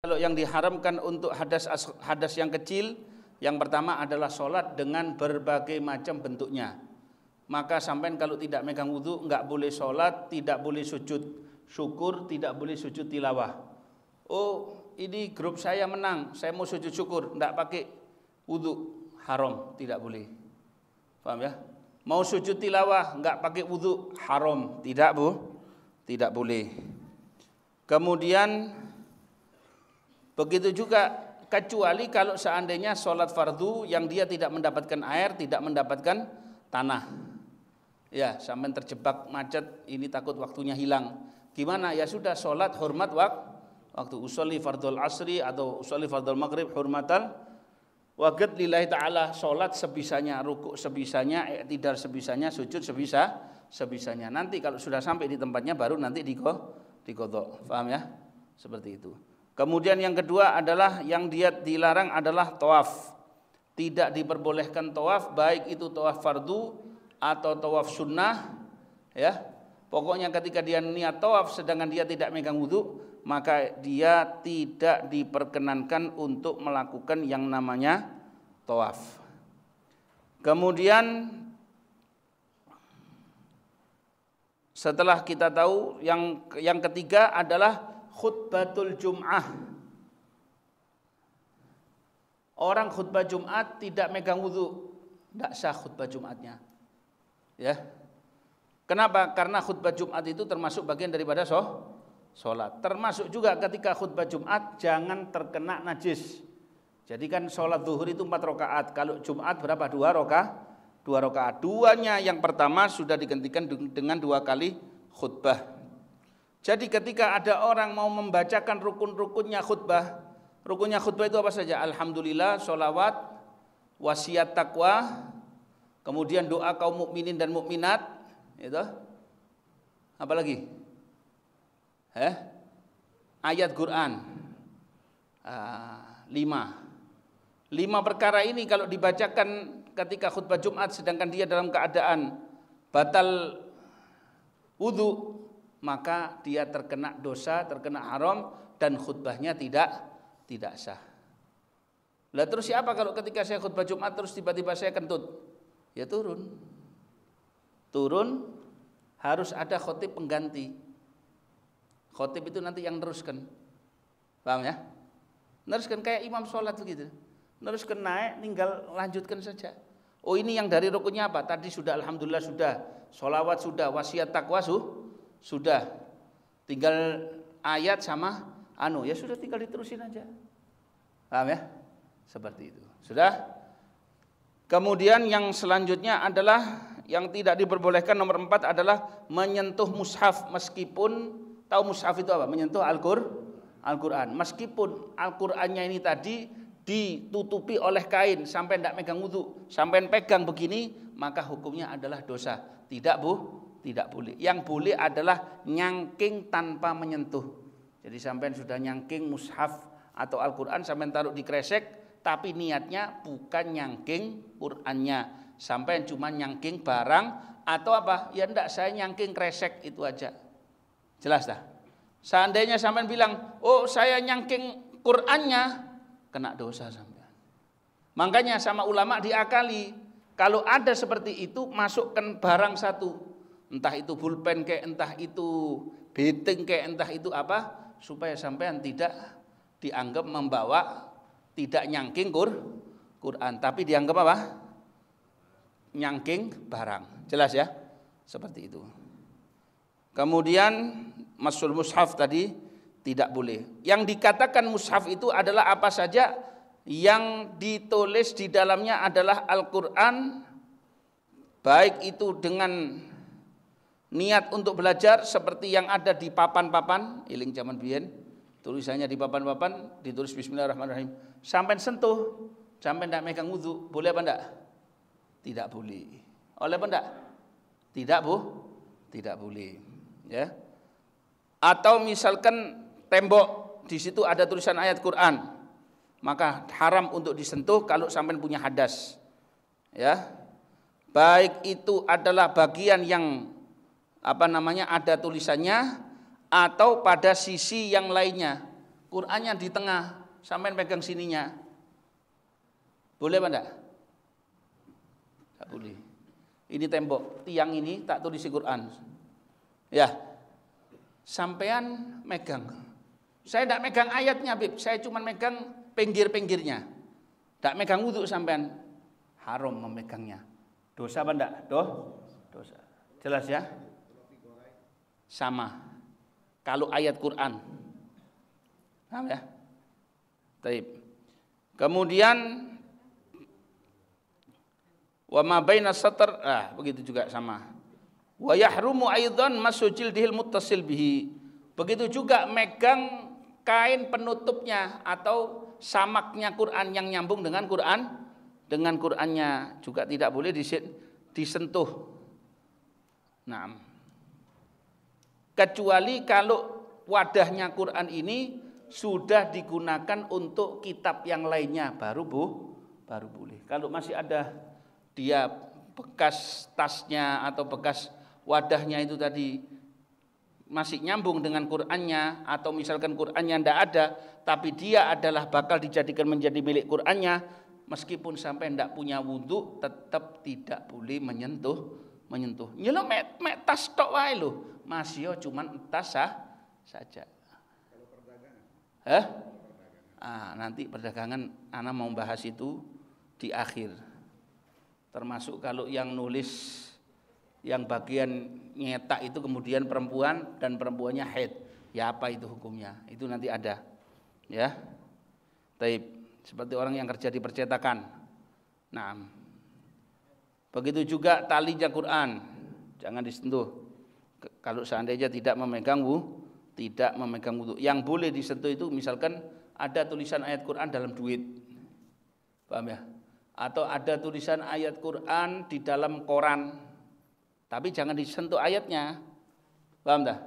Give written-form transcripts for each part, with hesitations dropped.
Kalau yang diharamkan untuk hadas yang kecil, yang pertama adalah sholat dengan berbagai macam bentuknya. Maka sampean kalau tidak megang wudu enggak boleh sholat, tidak boleh sujud syukur, tidak boleh sujud tilawah. Oh, ini grup saya menang, saya mau sujud syukur, enggak pakai wudu, haram, tidak boleh. Paham ya? Mau sujud tilawah enggak pakai wudu, haram, tidak tidak boleh. Kemudian begitu juga kecuali kalau seandainya sholat fardu yang dia tidak mendapatkan air, tidak mendapatkan tanah. Ya, sampai terjebak macet, ini takut waktunya hilang. Gimana? Ya sudah, sholat hormat waktu. Usolli fardul asri atau usolli fardul maghrib hormatal waqt lillahi ta'ala, sholat sebisanya, rukuk sebisanya, i'tidal sebisanya, sujud sebisanya. Nanti kalau sudah sampai di tempatnya baru nanti diqodho. Paham ya? Seperti itu. Kemudian yang kedua adalah yang dia dilarang adalah tawaf. Tidak diperbolehkan tawaf, baik itu tawaf fardu atau tawaf sunnah, ya. Pokoknya ketika dia niat tawaf sedangkan dia tidak megang wudu, maka dia tidak diperkenankan untuk melakukan yang namanya tawaf. Kemudian setelah kita tahu yang ketiga adalah khutbatul Jum'ah. Orang khutbah Jumat tidak megang wudu, tidak sah khutbah Jumatnya. Ya. Kenapa? Karena khutbah Jumat itu termasuk bagian daripada sholat. Termasuk juga ketika khutbah Jumat jangan terkena najis. Jadi kan sholat zuhur itu 4 rakaat. Kalau Jumat berapa? 2 rakaat. Duanya yang pertama sudah digantikan dengan 2 kali khutbah. Jadi ketika ada orang mau membacakan rukun-rukunnya khutbah, rukunnya khutbah itu apa saja? Alhamdulillah, sholawat, wasiat taqwa, kemudian doa kaum mukminin dan mukminat, itu. Apa lagi? Ayat Quran. 5 perkara ini kalau dibacakan ketika khutbah Jumat sedangkan dia dalam keadaan batal wudu, maka dia terkena dosa, terkena haram dan khutbahnya tidak sah. Lah terus siapa kalau ketika saya khutbah Jumat terus tiba-tiba saya kentut? Ya turun harus ada khotib pengganti. Khotib itu nanti yang neruskan. Paham ya? Neruskan kayak imam sholat begitu. Neruskan naik, tinggal lanjutkan saja. Oh ini yang dari rukunnya apa? Tadi sudah alhamdulillah sudah, sholawat sudah, wasiat taqwa sudah. Tinggal ayat sama ya sudah tinggal diterusin aja. Paham ya? Seperti itu. Sudah? Kemudian yang selanjutnya adalah yang tidak diperbolehkan, nomor 4 adalah menyentuh mushaf, meskipun tahu mushaf itu apa? Menyentuh Al-Quran. Meskipun Al-Qurannya ini tadi ditutupi oleh kain sampai tidak megang wudu, sampai pegang begini, maka hukumnya adalah dosa. Tidak boleh. Yang boleh adalah nyangking tanpa menyentuh. Jadi sampai sudah nyangking mushaf atau Al-Quran sampai taruh di kresek, tapi niatnya bukan nyangking Qurannya, sampai cuma nyangking barang atau apa? Ya enggak, saya nyangking kresek itu aja. Jelas dah? Seandainya sampai bilang, oh saya nyangking Qurannya, kena dosa sampai. Makanya sama ulama diakali, kalau ada seperti itu masukkan barang satu, entah itu pulpen kayak, entah itu beting kayak, entah itu apa, supaya sampean tidak dianggap membawa tidak nyangking Quran, tapi dianggap apa? Nyangking barang. Jelas ya? Seperti itu. Kemudian masul mushaf tadi tidak boleh. Yang dikatakan mushaf itu adalah apa saja yang ditulis di dalamnya adalah Al-Quran, baik itu dengan niat untuk belajar seperti yang ada di papan-papan, iling zaman biyen, tulisannya di papan-papan ditulis Bismillahirrahmanirrahim, sampai sentuh, sampai tidak megang wudu, boleh apa enggak? Tidak boleh. Oleh apa enggak? Tidak boleh. Ya. Atau misalkan tembok di situ ada tulisan ayat Quran, maka haram untuk disentuh kalau sampai punya hadas. Ya. Baik itu adalah bagian yang ada tulisannya atau pada sisi yang lainnya. Qur'annya di tengah, sampean pegang sininya. Boleh apa enggak? Enggak boleh. Ini tembok, tiang ini tak tulisi Qur'an. Ya. Sampean megang. Saya enggak megang ayatnya, Bib. Saya cuma megang pinggir-pinggirnya. Enggak megang wudu sampean. Haram memegangnya. Dosa apa enggak? Dosa. Jelas ya? Sama. Kalau ayat Quran. Paham ya? Taib. Kemudian wa ma baina satr, begitu juga sama. Wa yahrumu aidan masujil dihil muttasil bihi. Begitu juga megang kain penutupnya atau samaknya Quran yang nyambung dengan Qurannya juga tidak boleh disentuh. Nah, kecuali kalau wadahnya Quran ini sudah digunakan untuk kitab yang lainnya baru boleh. Kalau masih ada dia bekas tasnya atau bekas wadahnya itu tadi masih nyambung dengan Qurannya, atau misalkan Qurannya tidak ada tapi dia adalah bakal dijadikan menjadi milik Qurannya, meskipun sampai tidak punya wudhu tetap tidak boleh menyentuh. Nyelok mek tas tok wae lho. Masih cuman tas saja. Kalau perdagangan? Nanti perdagangan ana mau bahas itu di akhir. Termasuk kalau yang nulis yang bagian nyetak itu kemudian perempuan dan perempuannya haid. Ya apa itu hukumnya? Itu nanti ada. Ya. Taib. Seperti orang yang kerja di percetakan. Nah, begitu juga talinya Quran, jangan disentuh. Kalau seandainya tidak memegang wudu. Yang boleh disentuh itu misalkan ada tulisan ayat Quran dalam duit. Paham ya? Atau ada tulisan ayat Quran di dalam koran. Tapi jangan disentuh ayatnya. Paham dah?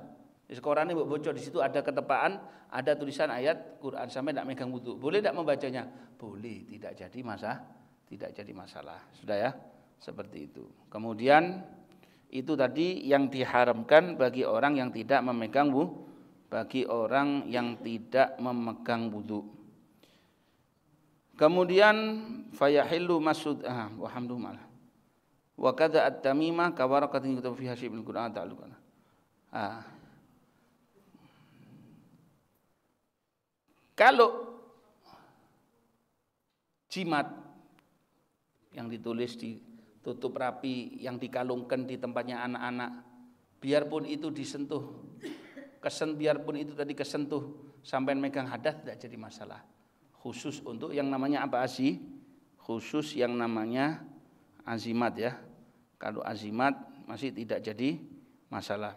Di koran ini bocor, di situ ada ketepaan, ada tulisan ayat Quran, sampai tidak megang wudu. Boleh tidak membacanya? Boleh, tidak jadi masalah. Sudah ya? Seperti itu. Kemudian itu tadi yang diharamkan bagi orang yang tidak memegang wudu. Kemudian fayahillu masud walhamdulillah. Wa kadza at-tamimah kawaraqatin kutub fi hasybil Qur'an ta'alluqan. Kalau jimat yang ditulis ditutup rapi, yang dikalungkan di tempatnya anak-anak, biarpun itu disentuh, biarpun itu tadi kesentuh sampai megang hadas tidak jadi masalah. Khusus untuk yang namanya apa khusus yang namanya azimat ya. Kalau azimat masih tidak jadi masalah.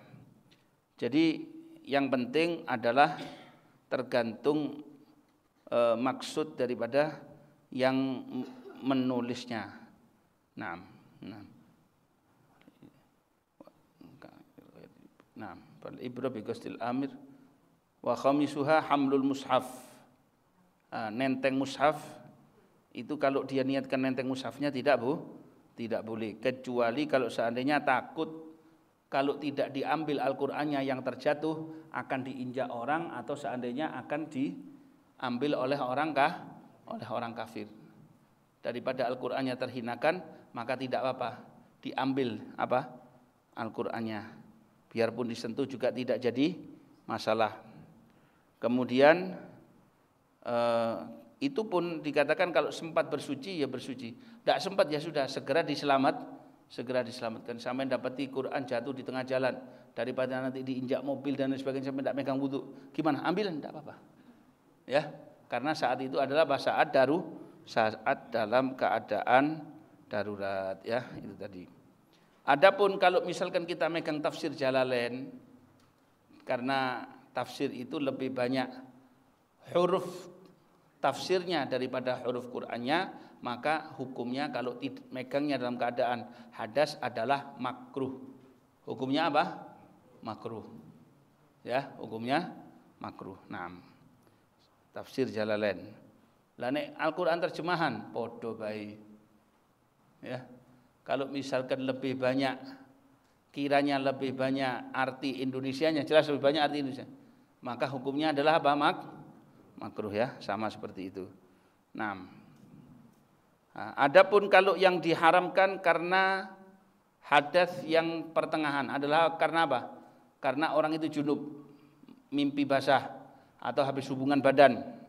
Jadi yang penting adalah tergantung maksud daripada yang menulisnya. Nah, fal ibra bi qasdil amir wa khamisuha hamlul mushaf. Nenteng mushaf itu kalau dia niatkan nenteng mushafnya tidak boleh, kecuali kalau seandainya takut kalau tidak diambil Al-Qur'annya yang terjatuh akan diinjak orang, atau seandainya akan diambil oleh orang kafir. Daripada Al-Qur'annya terhinakan, maka tidak apa-apa diambil Al-Qur'annya. Biarpun disentuh juga tidak jadi masalah. Kemudian itu pun dikatakan kalau sempat bersuci ya bersuci. Tidak sempat ya sudah segera diselamatkan. Sampai dapati Quran jatuh di tengah jalan, daripada nanti diinjak mobil dan sebagainya sampai tidak megang wudu. Gimana? Ambil tidak apa-apa. Ya, karena saat itu adalah saat dalam keadaan darurat ya, itu tadi. Adapun kalau misalkan kita megang tafsir Jalalain, karena tafsir itu lebih banyak huruf tafsirnya daripada huruf Qur'annya, maka hukumnya kalau megangnya dalam keadaan hadas adalah makruh. Hukumnya apa? Makruh. Ya, hukumnya makruh. Nah, tafsir Jalalain. Lah nek Al-Qur'an terjemahan podo bae. Ya. Kalau misalkan kiranya lebih banyak arti Indonesianya, jelas lebih banyak arti Indonesia, maka hukumnya adalah apa? makruh ya, sama seperti itu. Nah, adapun kalau yang diharamkan karena hadas yang pertengahan adalah karena apa? Karena orang itu junub, mimpi basah atau habis hubungan badan.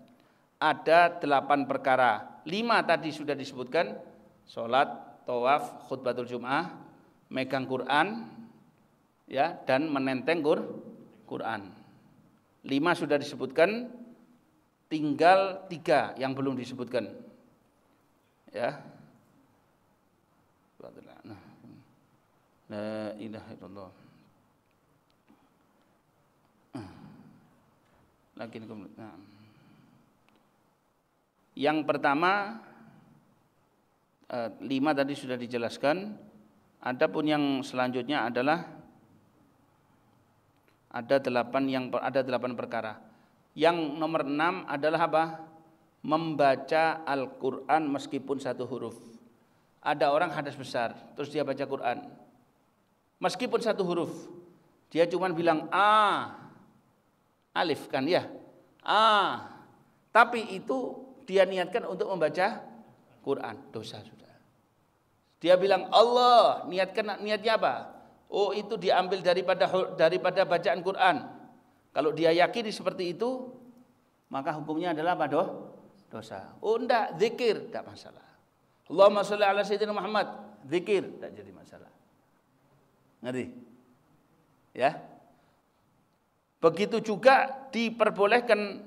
Ada 8 perkara. 5 tadi sudah disebutkan, sholat, tawaf, khutbatul jum'ah, megang Quran, ya, dan menenteng Quran. 5 sudah disebutkan, tinggal 3 yang belum disebutkan. Ya. La ilaha illallah. Yang pertama 5 tadi sudah dijelaskan. Adapun yang selanjutnya adalah ada 8 perkara. Yang nomor 6 adalah apa? Membaca Al-Quran meskipun 1 huruf. Ada orang hadas besar, terus dia baca Quran. Meskipun 1 huruf, dia cuma bilang alif kan ya, tapi itu dia niatkan untuk membaca Quran, dosa sudah. Dia bilang Allah, niatnya apa? Oh, itu diambil daripada bacaan Quran. Kalau dia yakini seperti itu, maka hukumnya adalah apa? Dosa. Oh enggak, zikir, enggak masalah. Allahumma sholli ala sayyidina Muhammad, zikir, enggak jadi masalah. Ngerti? Ya. Begitu juga diperbolehkan,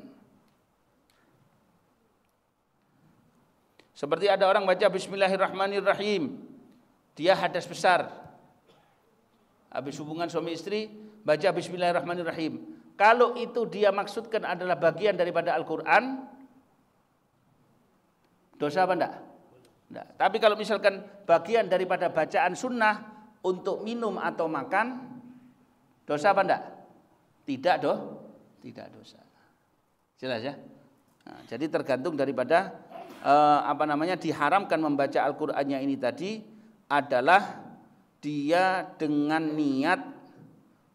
seperti ada orang baca bismillahirrahmanirrahim, dia hadas besar, habis hubungan suami istri baca bismillahirrahmanirrahim. Kalau itu dia maksudkan adalah bagian daripada Al-Quran, dosa apa enggak? Enggak. Tapi kalau misalkan bagian daripada bacaan sunnah untuk minum atau makan, dosa apa enggak? Tidak dosa. Jelas ya? Nah, jadi tergantung daripada diharamkan membaca Al-Qur'annya ini tadi adalah dia dengan niat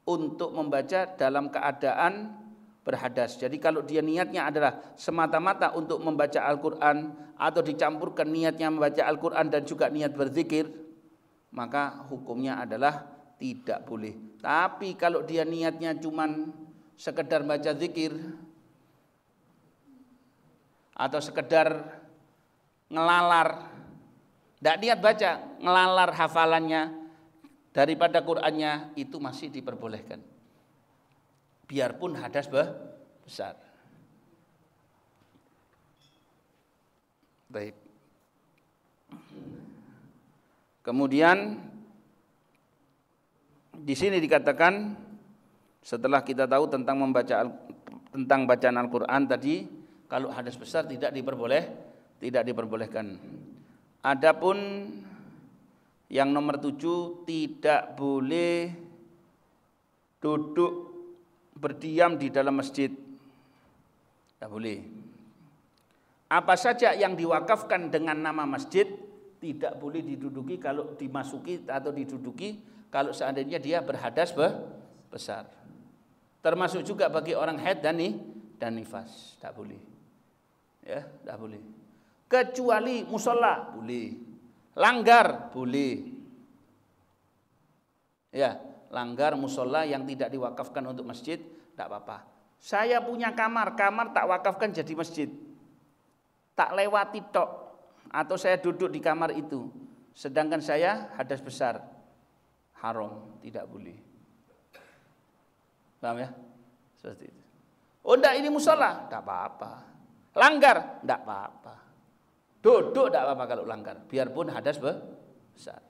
untuk membaca dalam keadaan berhadas. Jadi kalau dia niatnya adalah semata-mata untuk membaca Al-Qur'an atau dicampurkan niatnya membaca Al-Qur'an dan juga niat berzikir, maka hukumnya adalah tidak boleh. Tapi kalau dia niatnya cuman sekedar baca zikir atau sekedar ngelalar, tidak niat baca, ngelalar hafalannya daripada Qur'annya, itu masih diperbolehkan. Biarpun hadas besar. Baik. Kemudian di sini dikatakan setelah kita tahu tentang bacaan Al-Qur'an tadi, kalau hadas besar tidak diperbolehkan. Adapun yang nomor 7, tidak boleh duduk berdiam di dalam masjid. Tidak boleh. Apa saja yang diwakafkan dengan nama masjid tidak boleh diduduki kalau dimasuki atau diduduki kalau seandainya dia berhadas besar. Termasuk juga bagi orang haid dan nifas, tidak boleh. Ya, tidak boleh. Kecuali musola boleh, langgar boleh. Ya, langgar musola yang tidak diwakafkan untuk masjid, tidak apa-apa. Saya punya kamar tak wakafkan jadi masjid, tak lewati tok, atau saya duduk di kamar itu, sedangkan saya hadas besar, haram, tidak boleh. Paham ya? Seperti itu. Oh enggak, ini musola, enggak apa-apa. Langgar, enggak apa-apa. Duduk enggak apa-apa kalau langgar, biarpun hadas besar.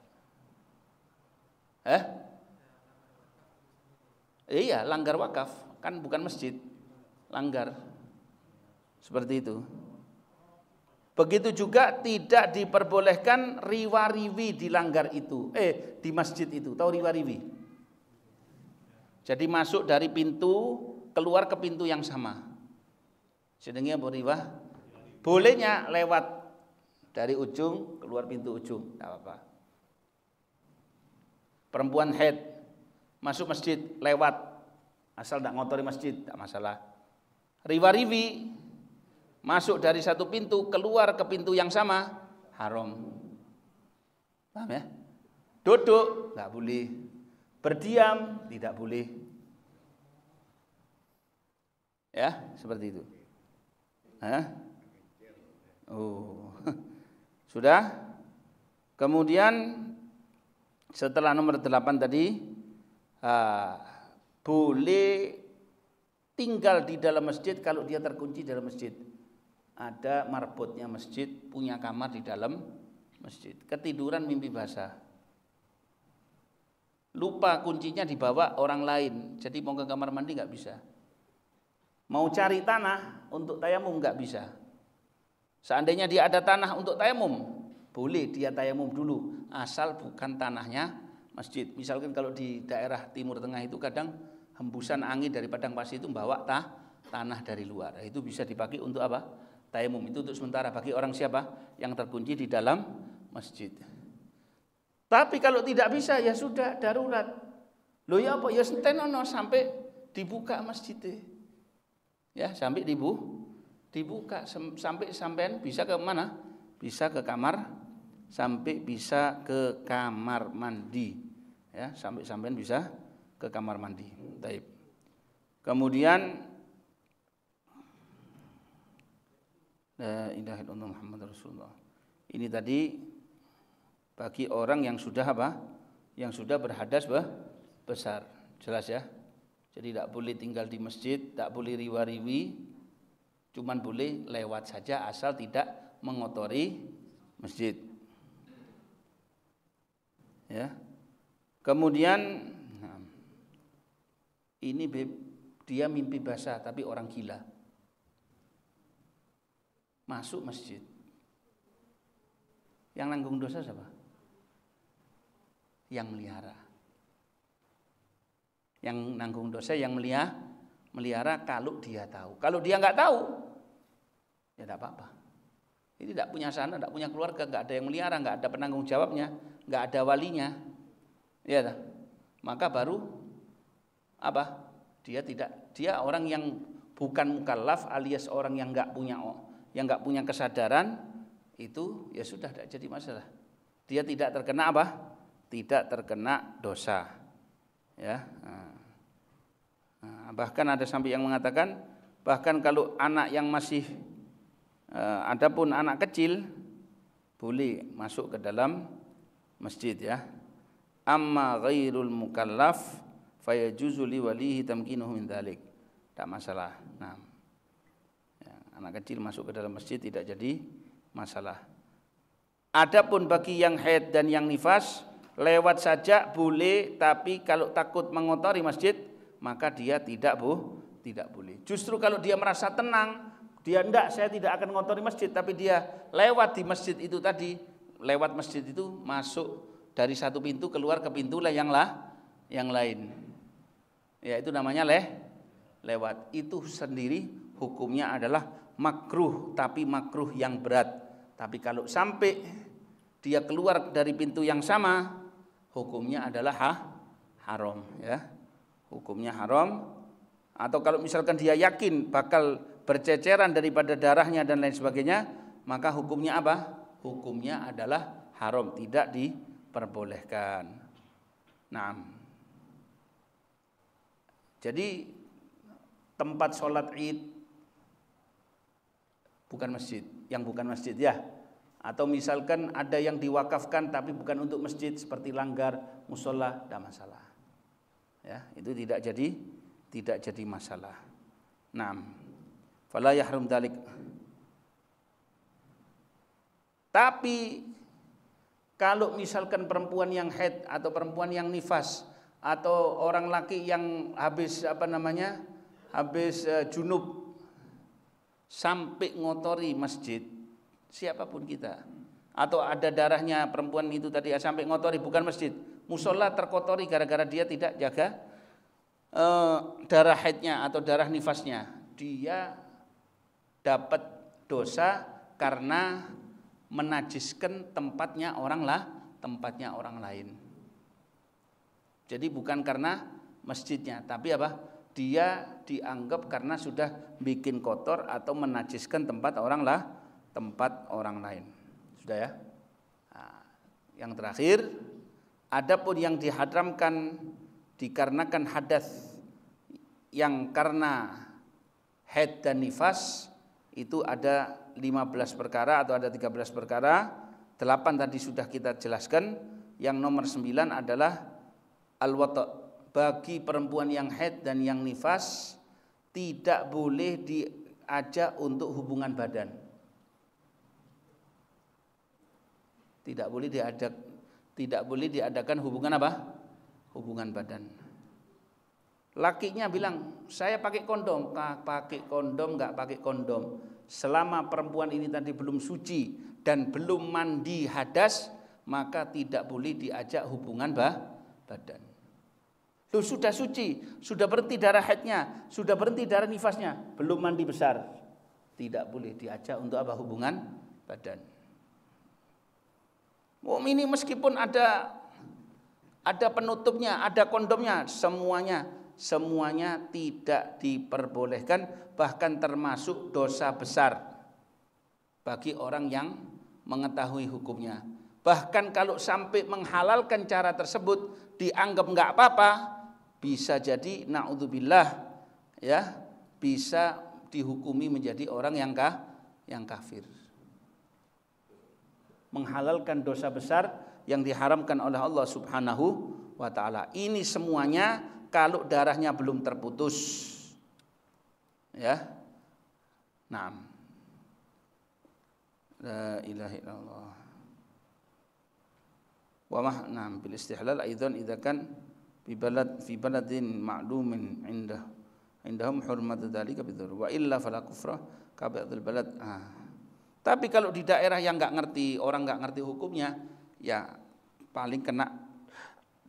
Iya, langgar wakaf, kan bukan masjid. Langgar. Seperti itu. Begitu juga tidak diperbolehkan riwa-riwi di langgar itu, di masjid itu. Tahu riwa-riwi? Jadi masuk dari pintu, keluar ke pintu yang sama. Sedangnya riwah. Bolehnya lewat dari ujung, keluar pintu ujung, tidak apa-apa. Perempuan haid masuk masjid lewat, asal tidak ngotori masjid, tidak masalah. Riwa-riwi Masuk dari satu pintu, keluar ke pintu yang sama, haram. Paham ya? Duduk nggak boleh, berdiam tidak boleh. Ya, seperti itu. Hah? Oh. Sudah? Kemudian setelah nomor 8 tadi, boleh tinggal di dalam masjid kalau dia terkunci dalam masjid. Ada marbotnya masjid, punya kamar di dalam masjid. Ketiduran mimpi basah. Lupa kuncinya dibawa orang lain, jadi mau ke kamar mandi nggak bisa. Mau cari tanah untuk tayamum nggak bisa. Seandainya dia ada tanah untuk tayamum, boleh dia tayamum dulu, asal bukan tanahnya masjid. Misalkan kalau di daerah Timur Tengah itu kadang hembusan angin dari padang pasir itu membawa tanah dari luar. Itu bisa dipakai untuk apa? Tayamum. Itu untuk sementara bagi orang siapa yang terkunci di dalam masjid. Tapi kalau tidak bisa ya sudah darurat. Loh ya apa? Ya sentenono sampai dibuka masjidnya. Ya, sampai dibuka sampai sampean bisa ke mana? Bisa ke kamar, sampai bisa ke kamar mandi. Ya, sampai sampean bisa ke kamar mandi. Baik. Kemudian la ilaha illallah Muhammadur Rasulullah. Ini tadi bagi orang yang sudah apa? Yang sudah berhadas besar. Jelas ya? Jadi tidak boleh tinggal di masjid, tidak boleh riwa-riwi, cuman boleh lewat saja asal tidak mengotori masjid. Ya. Kemudian ini dia mimpi basah tapi orang gila. Masuk masjid. Yang nanggung dosa siapa? Yang melihara. Yang nanggung dosa yang melihara kalau dia tahu. Kalau dia nggak tahu, ya tidak apa-apa. Ini tidak punya sana, tidak punya keluarga, nggak ada yang melihara, nggak ada penanggung jawabnya, nggak ada walinya, ya, maka baru apa? Dia orang yang bukan mukallaf alias orang yang nggak punya kesadaran, itu ya sudah tidak jadi masalah. Dia tidak terkena apa? Tidak terkena dosa. Ya. Bahkan ada sampai yang mengatakan bahkan kalau anak yang masih adapun anak kecil boleh masuk ke dalam masjid ya. Amma ghairul mukallaf fayajuzu li walihi tamkinuhu min dzalik. Tak masalah. Nah. Ya, anak kecil masuk ke dalam masjid tidak jadi masalah. Adapun bagi yang haid dan yang nifas lewat saja boleh, tapi kalau takut mengotori masjid maka dia tidak boleh. Justru kalau dia merasa tenang, dia saya tidak akan mengotori masjid, tapi dia lewat di masjid itu tadi, lewat masjid itu masuk dari satu pintu keluar ke pintu yang lain. Ya itu namanya lewat. Itu sendiri hukumnya adalah makruh, tapi makruh yang berat. Tapi kalau sampai dia keluar dari pintu yang sama, hukumnya adalah haram ya. Hukumnya haram. Atau kalau misalkan dia yakin bakal berceceran daripada darahnya dan lain sebagainya, maka hukumnya apa? Hukumnya adalah haram, tidak diperbolehkan. Nah, jadi tempat sholat id bukan masjid, yang bukan masjid ya. Atau misalkan ada yang diwakafkan tapi bukan untuk masjid seperti langgar, musola, tidak masalah. Ya, itu tidak jadi masalah. Naam. Fala yahrum dzalik. Tapi kalau misalkan perempuan yang haid atau perempuan yang nifas atau orang laki yang habis junub sampai ngotori masjid, siapapun kita, atau ada darahnya perempuan itu tadi sampai ngotori bukan masjid, musola terkotori gara-gara dia tidak jaga darah haidnya atau darah nifasnya, dia dapat dosa karena menajiskan tempatnya orang lain. Jadi bukan karena masjidnya, tapi apa? dia dianggap karena sudah bikin kotor atau menajiskan tempat orang lain. Sudah ya. Nah, yang terakhir, adapun yang diharamkan dikarenakan hadas yang karena haid dan nifas itu ada 15 perkara atau ada 13 perkara. 8 tadi sudah kita jelaskan. Yang nomor 9 adalah al-wata'. Bagi perempuan yang haid dan yang nifas tidak boleh diajak untuk hubungan badan. Tidak boleh diadakan hubungan apa? Hubungan badan. Lakinya bilang, saya pakai kondom, nggak pakai kondom. Selama perempuan ini tadi belum suci dan belum mandi hadas, maka tidak boleh diajak hubungan badan. Loh, sudah suci, sudah berhenti darah haidnya, sudah berhenti darah nifasnya, belum mandi besar, tidak boleh diajak untuk apa? Hubungan badan. Ini meskipun ada penutupnya, ada kondomnya, semuanya tidak diperbolehkan, bahkan termasuk dosa besar bagi orang yang mengetahui hukumnya. Bahkan kalau sampai menghalalkan cara tersebut dianggap enggak apa-apa, bisa jadi naudzubillah ya, bisa dihukumi menjadi orang yang kafir. Menghalalkan dosa besar yang diharamkan oleh Allah Subhanahu wa taala. Ini semuanya kalau darahnya belum terputus. Ya. Naam. La ilaha illallah. Wa ma'nam bil istihlal aidan idza kan fi baladin ma'lumin indahum hurmatu dzalika bidzur wa illa fala kufra ka ba'dil balad. Tapi kalau di daerah yang enggak ngerti, orang enggak ngerti hukumnya, ya paling kena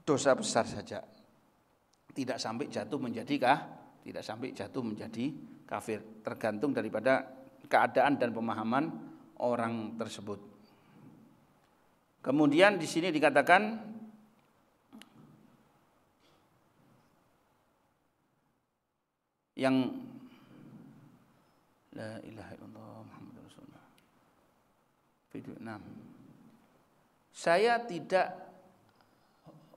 dosa besar saja. Tidak sampai jatuh menjadi kafir, tergantung daripada keadaan dan pemahaman orang tersebut. Kemudian di sini dikatakan yang la ilaha illallah Muhammadur Rasulullah. Video 6. Saya tidak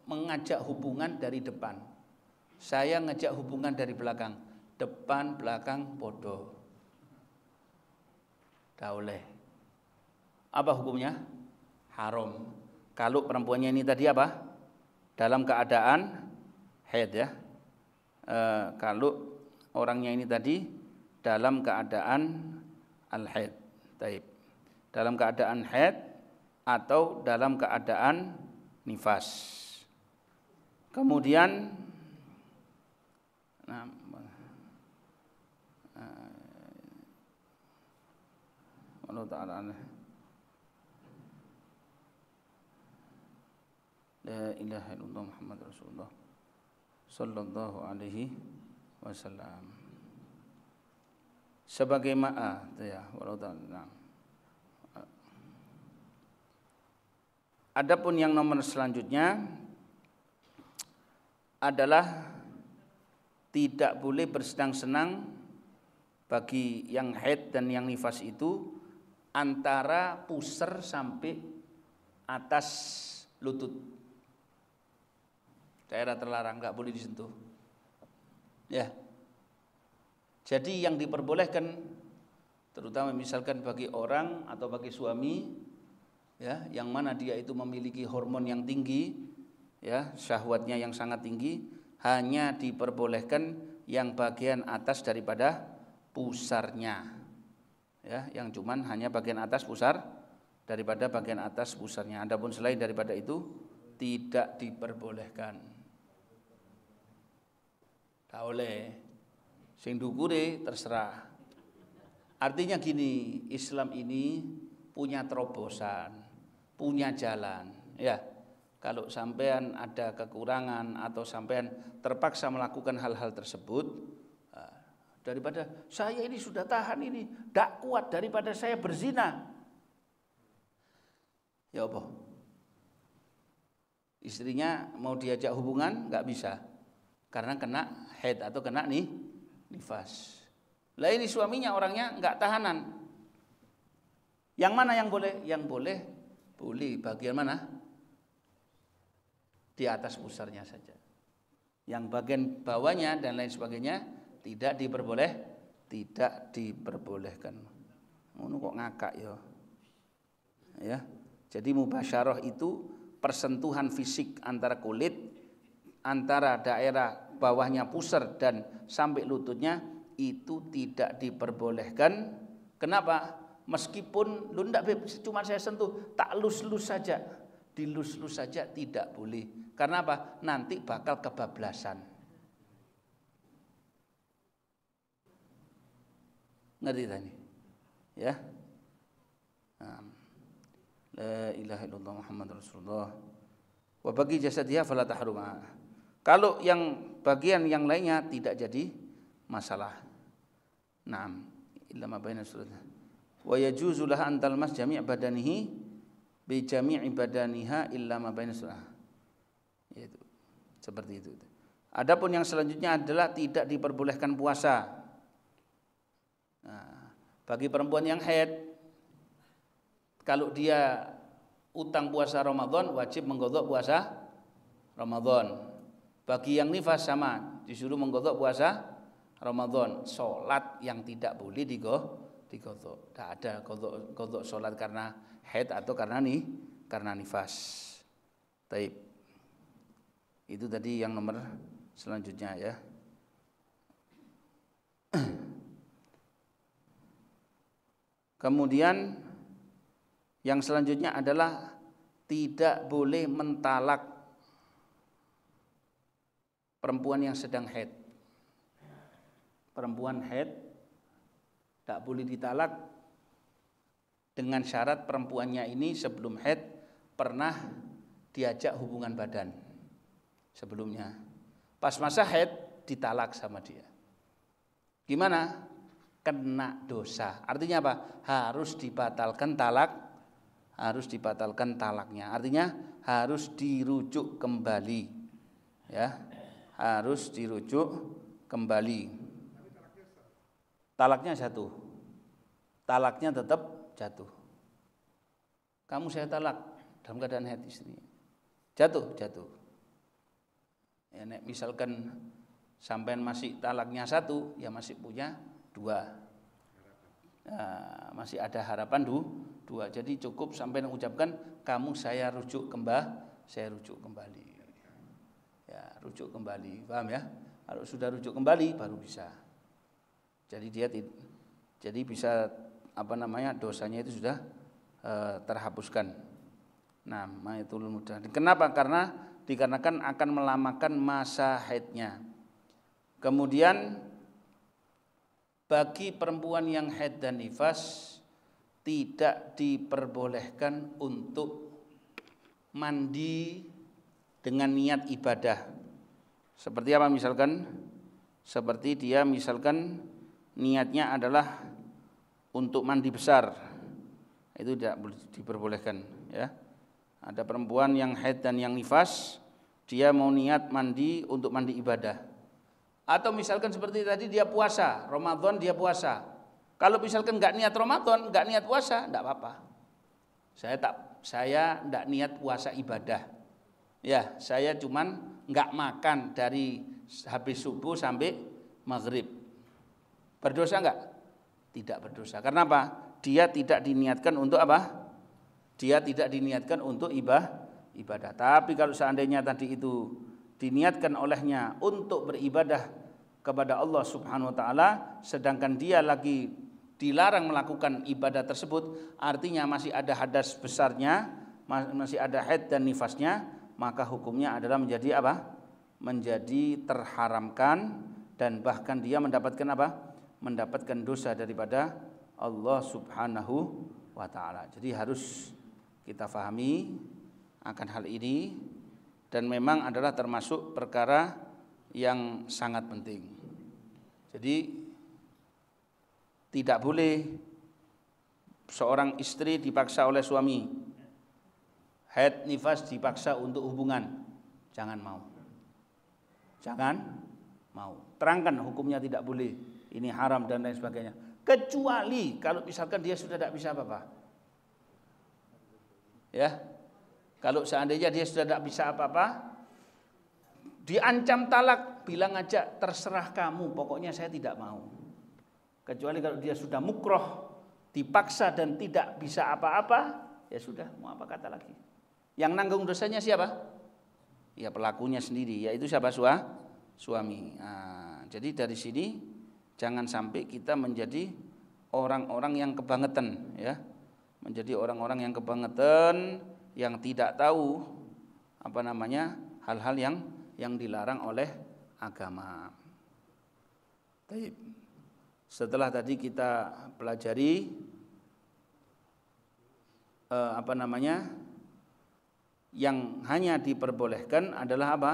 mengajak hubungan dari depan. Saya ngajak hubungan dari belakang. Depan, belakang, bodoh. Tidak boleh. Apa hukumnya? Haram. Kalau perempuannya ini tadi apa? Dalam keadaan haid ya. Kalau orangnya ini tadi dalam keadaan al-haid. Taib. Dalam keadaan haid atau dalam keadaan nifas. Kemudian Allah Ta'ala la ilaha illallah Muhammad Rasulullah sallallahu alaihi wasallam. Sebagaimana ya Allah Ta'ala. Adapun yang nomor selanjutnya adalah tidak boleh bersenang-senang bagi yang haid dan yang nifas itu antara pusar sampai atas lutut. Daerah terlarang, enggak boleh disentuh. Ya. Jadi yang diperbolehkan terutama misalkan bagi orang atau bagi suami ya, yang mana dia itu memiliki hormon yang tinggi ya, syahwatnya yang sangat tinggi, hanya diperbolehkan yang bagian atas daripada pusarnya ya, yang cuman hanya bagian atas pusar daripada bagian atas pusarnya. Adapun selain daripada itu tidak diperbolehkan. Tak boleh. Sing dukure terserah. Artinya gini, Islam ini punya terobosan, punya jalan ya. Kalau sampean ada kekurangan atau sampean terpaksa melakukan hal-hal tersebut, daripada saya ini sudah tahan ini, tidak kuat daripada saya berzina. Ya apa? Istrinya mau diajak hubungan nggak bisa karena kena haid atau kena nifas. Lah ini suaminya orangnya enggak tahanan. Yang mana yang boleh? Yang boleh bagian mana? Di atas pusarnya saja. Yang bagian bawahnya dan lain sebagainya tidak diperbolehkan. Ngono kok ngakak ya. Jadi mubasyarah itu persentuhan fisik antara kulit, antara daerah bawahnya pusar dan sampai lututnya itu tidak diperbolehkan. Kenapa? Meskipun lu ndak cuma saya sentuh, tak lus-lus saja, dilus-lus saja tidak boleh. Karena apa? Nanti bakal kebablasan. Ngerti tadi? Ya. La ilaha illallah Muhammadur Rasulullah. Wa bagi jasadiha fala tahruma. Kalau yang bagian yang lainnya tidak jadi masalah. Naam, illa ma baina surat. Wa yajuzu laha an talmas jami' badanihi bi jami'i badaniha illa ma baina surat. Itu. Seperti itu. Adapun yang selanjutnya adalah tidak diperbolehkan puasa. Nah, bagi perempuan yang haid, kalau dia utang puasa Ramadan wajib mengqadha puasa Ramadan. Bagi yang nifas sama, disuruh mengqadha puasa Ramadan. Salat yang tidak boleh diqadha. Tidak ada qadha salat karena haid atau karena nifas. Taib. Itu tadi yang nomor selanjutnya ya. Kemudian yang selanjutnya adalah tidak boleh mentalak perempuan yang sedang haid. Perempuan haid tak boleh ditalak dengan syarat perempuannya ini sebelum haid pernah diajak hubungan badan sebelumnya. Pas masa haid ditalak sama dia. Gimana? Kena dosa. Artinya apa? Harus dibatalkan talaknya. Artinya harus dirujuk kembali. Ya. Harus dirujuk kembali. Talaknya jatuh. Talaknya tetap jatuh. Kamu saya talak dalam keadaan haid istrinya. Jatuh. Ya, misalkan sampean masih talaknya 1, ya masih punya 2. Nah, masih ada harapan 2. Jadi cukup sampean mengucapkan kamu saya rujuk kembali. Ya, rujuk kembali. Paham ya? Kalau sudah rujuk kembali baru bisa. Jadi dia bisa dosanya itu sudah terhapuskan. Nah, maitul mudah. Kenapa? Dikarenakan akan melamakan masa haidnya. Kemudian bagi perempuan yang haid dan nifas tidak diperbolehkan untuk mandi dengan niat ibadah. Seperti apa misalkan? Seperti dia misalkan niatnya adalah untuk mandi besar, itu tidak diperbolehkan ya. Ada perempuan yang haid dan yang nifas, dia mau niat mandi untuk mandi ibadah. Atau misalkan seperti tadi dia puasa, Ramadan dia puasa. Kalau misalkan enggak niat Ramadan, enggak niat puasa, enggak apa-apa. Saya enggak niat puasa ibadah. Ya, saya cuman enggak makan dari habis subuh sampai maghrib. Berdosa enggak? Tidak berdosa. Karena apa? Dia tidak diniatkan untuk apa? Dia tidak diniatkan untuk ibadah. Tapi kalau seandainya tadi itu diniatkan olehnya untuk beribadah kepada Allah Subhanahu wa taala, sedangkan dia lagi dilarang melakukan ibadah tersebut, artinya masih ada hadas besarnya, masih ada haid dan nifasnya, maka hukumnya adalah menjadi apa? Menjadi terharamkan dan bahkan dia mendapatkan apa? Mendapatkan dosa daripada Allah Subhanahu wa taala. Jadi harus kita fahami akan hal ini dan memang adalah termasuk perkara yang sangat penting. Jadi tidak boleh seorang istri dipaksa oleh suami, haid nifas dipaksa untuk hubungan, jangan mau. mau. Terangkan hukumnya tidak boleh, ini haram dan lain sebagainya. Kecuali kalau misalkan dia sudah tidak bisa apa-apa. Ya. Kalau seandainya dia sudah tidak bisa apa-apa, diancam talak, bilang aja terserah kamu, pokoknya saya tidak mau. Kecuali kalau dia sudah mukroh, dipaksa dan tidak bisa apa-apa, ya sudah, mau apa kata lagi. Yang nanggung dosanya siapa? Ya pelakunya sendiri, yaitu siapa? Suami. Nah, jadi dari sini jangan sampai kita menjadi orang-orang yang kebangetan, ya, menjadi orang-orang yang kebangetan, yang tidak tahu apa namanya hal-hal yang dilarang oleh agama. Baik. Setelah tadi kita pelajari yang hanya diperbolehkan adalah apa?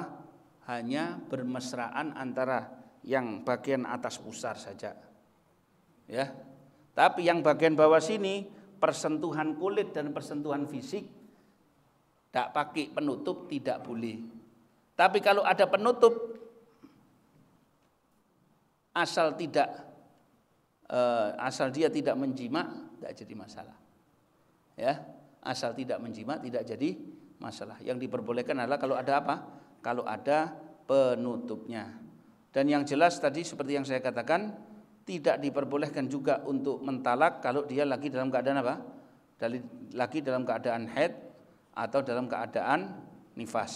Hanya bermesraan antara yang bagian atas pusar saja. Ya. Tapi yang bagian bawah sini persentuhan kulit dan persentuhan fisik tidak pakai penutup tidak boleh. Tapi kalau ada penutup asal dia tidak menjima, tidak jadi masalah. Ya, asal tidak menjima tidak jadi masalah. Yang diperbolehkan adalah kalau ada apa? Kalau ada penutupnya. Dan yang jelas tadi seperti yang saya katakan, tidak diperbolehkan juga untuk mentalak kalau dia lagi dalam keadaan apa? Lagi dalam keadaan haid atau dalam keadaan nifas.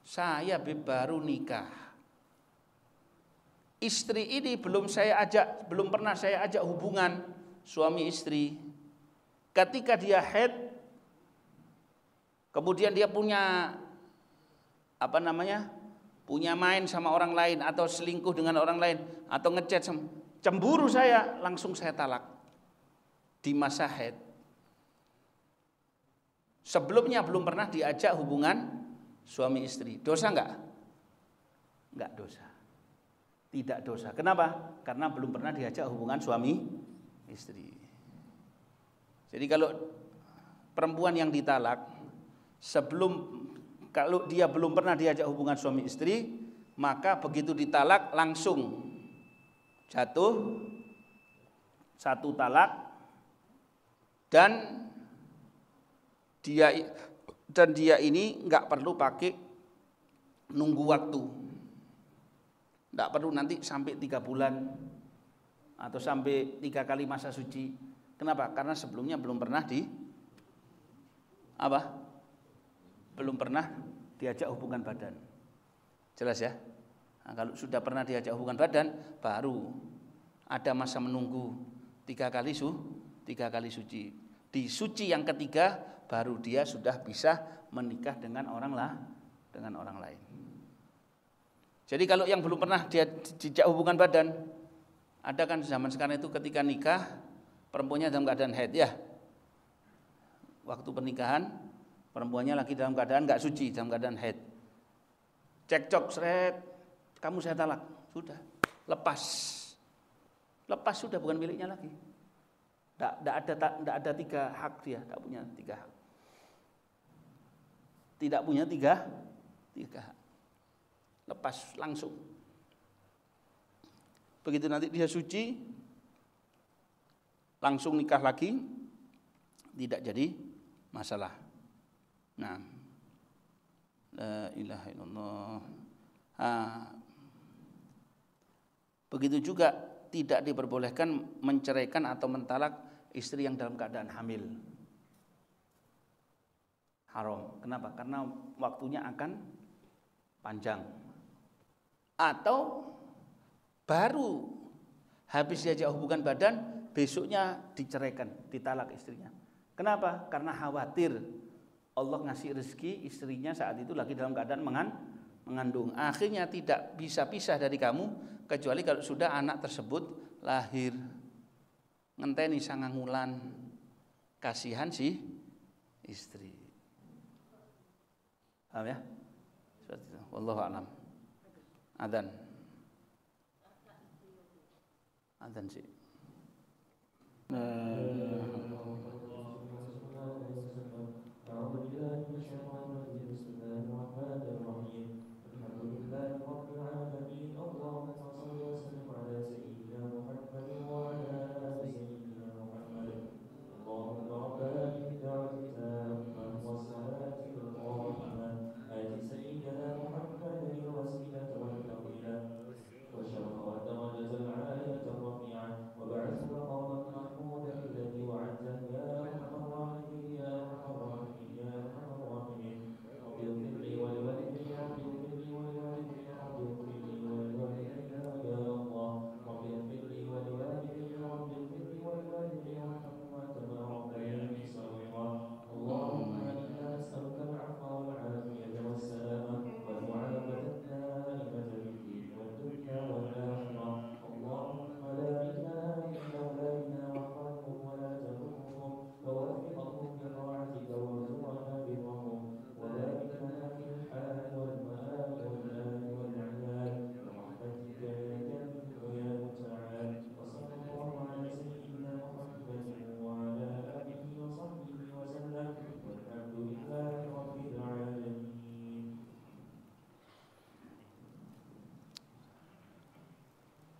Saya baru nikah. Istri ini belum pernah saya ajak hubungan suami istri. Ketika dia haid, kemudian dia punya punya main sama orang lain atau selingkuh dengan orang lain atau ngechat cemburu saya, langsung saya talak di masa haid. Sebelumnya belum pernah diajak hubungan suami istri. Dosa enggak? Enggak dosa. Tidak dosa. Kenapa? Karena belum pernah diajak hubungan suami istri. Jadi kalau perempuan yang ditalak kalau dia belum pernah diajak hubungan suami istri, maka begitu ditalak langsung jatuh satu talak dan dia ini enggak perlu pakai nunggu waktu. Tidak perlu nanti sampai 3 bulan atau sampai 3 kali masa suci. Kenapa? Karena sebelumnya belum pernah belum pernah diajak hubungan badan. Jelas ya? Nah, kalau sudah pernah diajak hubungan badan, baru ada masa menunggu 3 kali suci. Di suci yang ketiga, baru dia sudah bisa menikah dengan orang lain. Jadi kalau yang belum pernah dia dijak hubungan badan, ada kan zaman sekarang itu ketika nikah perempuannya dalam keadaan haid ya. Waktu pernikahan perempuannya lagi dalam keadaan enggak suci, dalam keadaan haid. Cekcok seret, kamu saya talak, sudah, lepas sudah bukan miliknya lagi. Enggak ada 3 hak dia, enggak punya 3 hak. Tidak punya 3 hak. Lepas langsung. Begitu nanti dia suci, langsung nikah lagi, tidak jadi masalah. Nah, la ilaha illallah. Begitu juga tidak diperbolehkan menceraikan atau mentalak istri yang dalam keadaan hamil. Haram. Kenapa? Karena waktunya akan panjang. Atau baru habis diajak hubungan badan, besoknya diceraikan, ditalak istrinya. Kenapa? Karena khawatir Allah ngasih rezeki istrinya saat itu lagi dalam keadaan mengandung. Akhirnya tidak bisa pisah dari kamu kecuali kalau sudah anak tersebut lahir. Ngenteni 9 wulan. Kasihan si istri. Paham ya? Seperti itu. Wallahu a'lam. Adzan sih.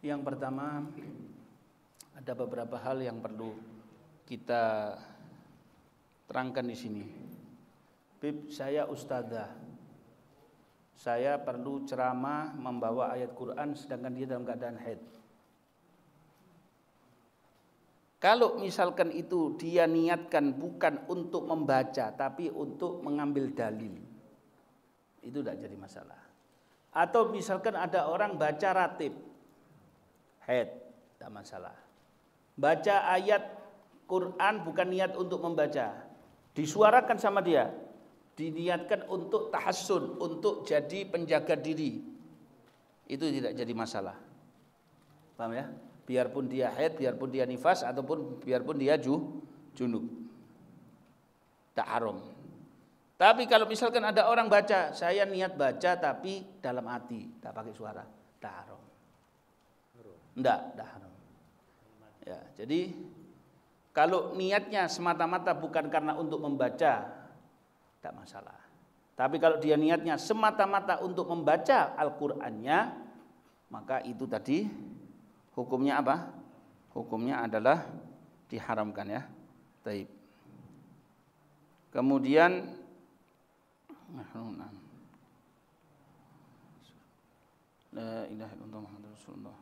Yang pertama, ada beberapa hal yang perlu kita terangkan di sini. Bib, saya ustadzah. Saya perlu ceramah membawa ayat Quran sedangkan dia dalam keadaan haid. Kalau misalkan itu dia niatkan bukan untuk membaca tapi untuk mengambil dalil, itu tidak jadi masalah. Atau misalkan ada orang baca ratib haid, tidak masalah. Baca ayat Quran bukan niat untuk membaca, disuarakan sama dia, diniatkan untuk tahassun, untuk jadi penjaga diri, itu tidak jadi masalah. Paham ya? Biarpun dia haid, biarpun dia nifas, ataupun biarpun dia junub, tak haram. Tapi kalau misalkan ada orang baca, saya niat baca tapi dalam hati, tak pakai suara, tak haram. Enggak haram. Ya, jadi kalau niatnya semata-mata bukan karena untuk membaca, tak masalah. Tapi kalau dia niatnya semata-mata untuk membaca Al-Qur'annya, maka itu tadi hukumnya apa? Hukumnya adalah diharamkan ya. Taib. Kemudian la ilaha illallah Muhammadur Rasulullah.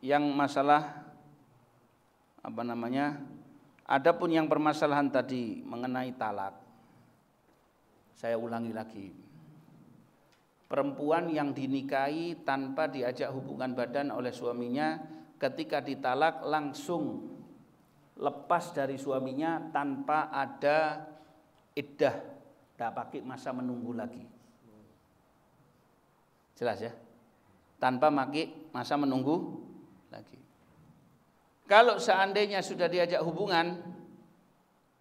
Yang masalah adapun yang permasalahan tadi mengenai talak, saya ulangi lagi. Perempuan yang dinikahi tanpa diajak hubungan badan oleh suaminya, ketika ditalak langsung lepas dari suaminya tanpa ada iddah, tak pakai masa menunggu lagi. Jelas ya? Tanpa pakai masa menunggu lagi. Kalau seandainya sudah diajak hubungan,